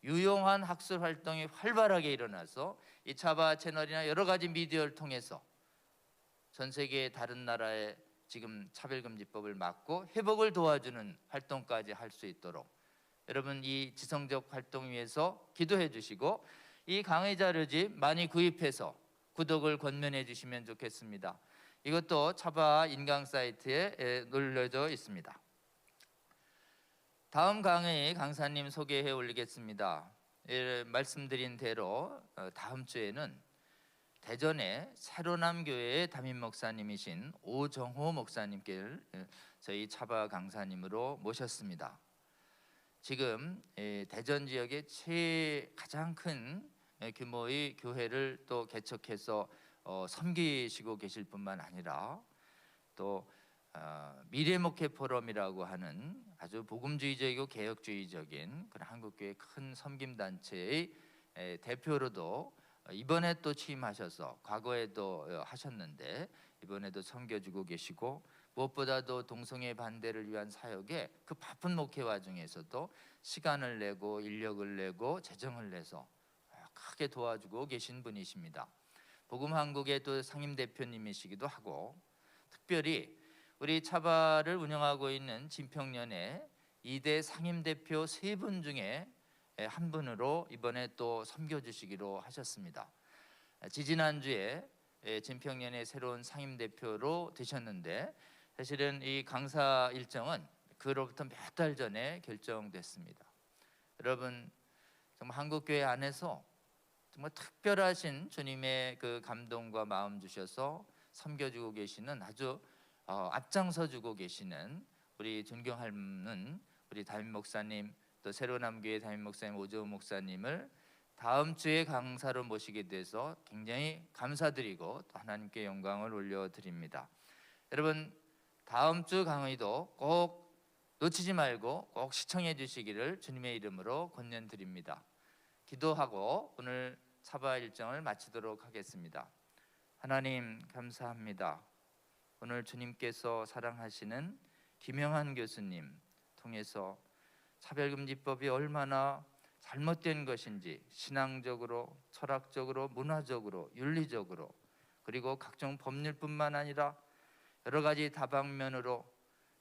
유용한 학술 활동이 활발하게 일어나서 이 차바 채널이나 여러 가지 미디어를 통해서 전 세계의 다른 나라의 지금 차별금지법을 막고 회복을 도와주는 활동까지 할 수 있도록 여러분 이 지성적 활동 위해서 기도해 주시고, 이 강의 자료집 많이 구입해서 구독을 권면해 주시면 좋겠습니다. 이것도 차바 인강 사이트에 올려져 있습니다. 다음 강의 강사님 소개해 올리겠습니다. 말씀드린 대로 다음 주에는 대전의 새로남 교회의 담임 목사님이신 오정호 목사님께를 저희 차바 강사님으로 모셨습니다. 지금 대전 지역의 가장 큰 규모의 교회를 또 개척해서 섬기시고 계실 뿐만 아니라, 또 미래목회 포럼이라고 하는 아주 복음주의적이고 개혁주의적인 그런 한국교회 큰 섬김단체의 대표로도 이번에 또 취임하셔서, 과거에도 하셨는데 이번에도 섬겨주고 계시고, 무엇보다도 동성애 반대를 위한 사역에 그 바쁜 목회 와중에서도 시간을 내고 인력을 내고 재정을 내서 크게 도와주고 계신 분이십니다. 복음한국의 또 상임대표님이시기도 하고, 특별히 우리 차바를 운영하고 있는 진평년의 2대 상임대표 3분 중에 한 분으로 이번에 또 섬겨주시기로 하셨습니다. 지지난주에 진평년의 새로운 상임대표로 되셨는데, 사실은 이 강사 일정은 그로부터 몇 달 전에 결정됐습니다. 여러분 정말 한국교회 안에서 정말 특별하신 주님의 그 감동과 마음 주셔서 섬겨주고 계시는, 아주 앞장서주고 계시는 우리 존경하는 우리 담임 목사님, 또 새로남교회 담임 목사님 오정호 목사님을 다음 주에 강사로 모시게 돼서 굉장히 감사드리고 또 하나님께 영광을 올려드립니다. 여러분 다음 주 강의도 꼭 놓치지 말고 꼭 시청해 주시기를 주님의 이름으로 권면드립니다. 기도하고 오늘 차바 일정을 마치도록 하겠습니다. 하나님 감사합니다. 오늘 주님께서 사랑하시는 김영한 교수님 통해서 차별금지법이 얼마나 잘못된 것인지 신앙적으로, 철학적으로, 문화적으로, 윤리적으로, 그리고 각종 법률뿐만 아니라 여러 가지 다방면으로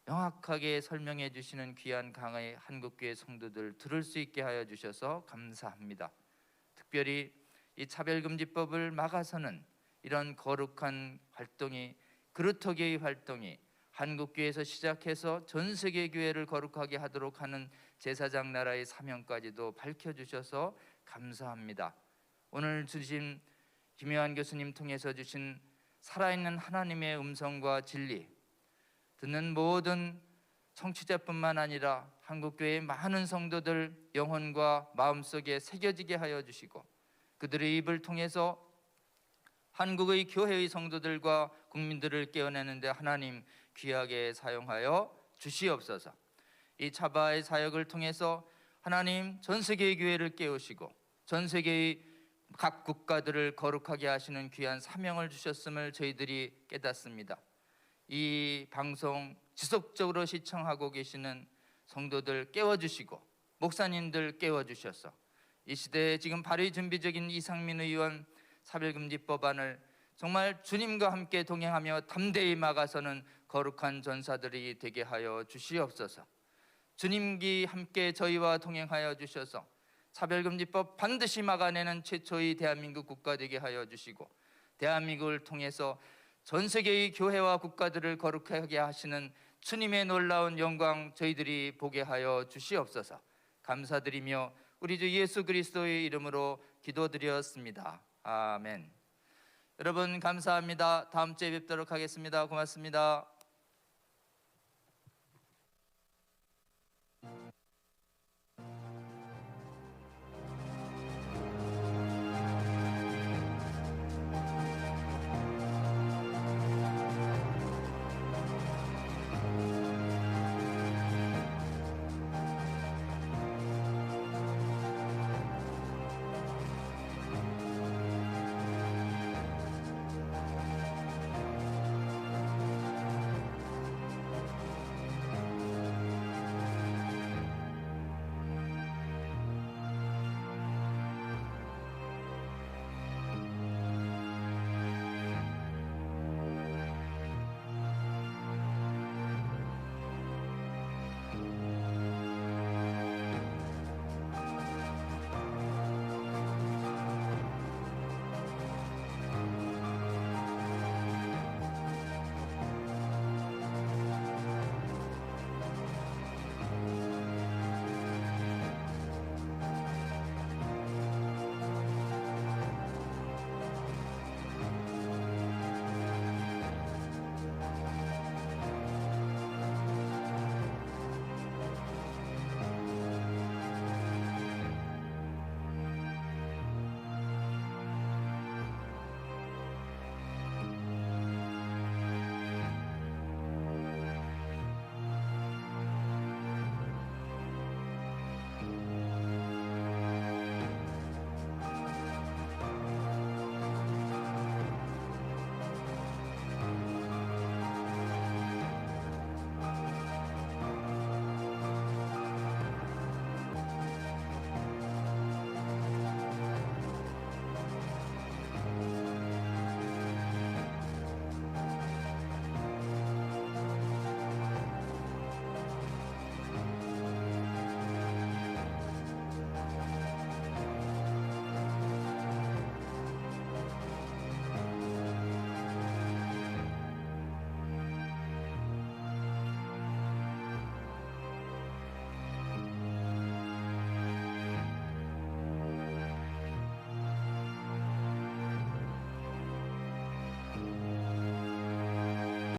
명확하게 설명해 주시는 귀한 강의 한국교회 성도들 들을 수 있게 하여 주셔서 감사합니다. 특별히 이 차별금지법을 막아서는 이런 거룩한 활동이, 그루터기의 활동이 한국교회에서 시작해서 전 세계 교회를 거룩하게 하도록 하는 제사장 나라의 사명까지도 밝혀주셔서 감사합니다. 오늘 주신 김요한 교수님 통해서 주신 살아있는 하나님의 음성과 진리, 듣는 모든 청취자뿐만 아니라 한국교회의 많은 성도들 영혼과 마음속에 새겨지게 하여 주시고, 그들의 입을 통해서 한국의 교회의 성도들과 국민들을 깨어내는데 하나님 귀하게 사용하여 주시옵소서. 이 차바의 사역을 통해서 하나님 전 세계의 교회를 깨우시고 전 세계의 각 국가들을 거룩하게 하시는 귀한 사명을 주셨음을 저희들이 깨닫습니다. 이 방송 지속적으로 시청하고 계시는 성도들 깨워주시고 목사님들 깨워주셔서 이 시대에 지금 발의 준비 중인 이상민 의원 차별금지법안을 정말 주님과 함께 동행하며 담대히 막아서는 거룩한 전사들이 되게 하여 주시옵소서. 주님과 함께 저희와 동행하여 주셔서 차별금지법 반드시 막아내는 최초의 대한민국 국가 되게 하여 주시고, 대한민국을 통해서 전 세계의 교회와 국가들을 거룩하게 하시는 주님의 놀라운 영광 저희들이 보게 하여 주시옵소서. 감사드리며 우리 주 예수 그리스도의 이름으로 기도드렸습니다. 아멘. 여러분 감사합니다. 다음 주에 뵙도록 하겠습니다. 고맙습니다.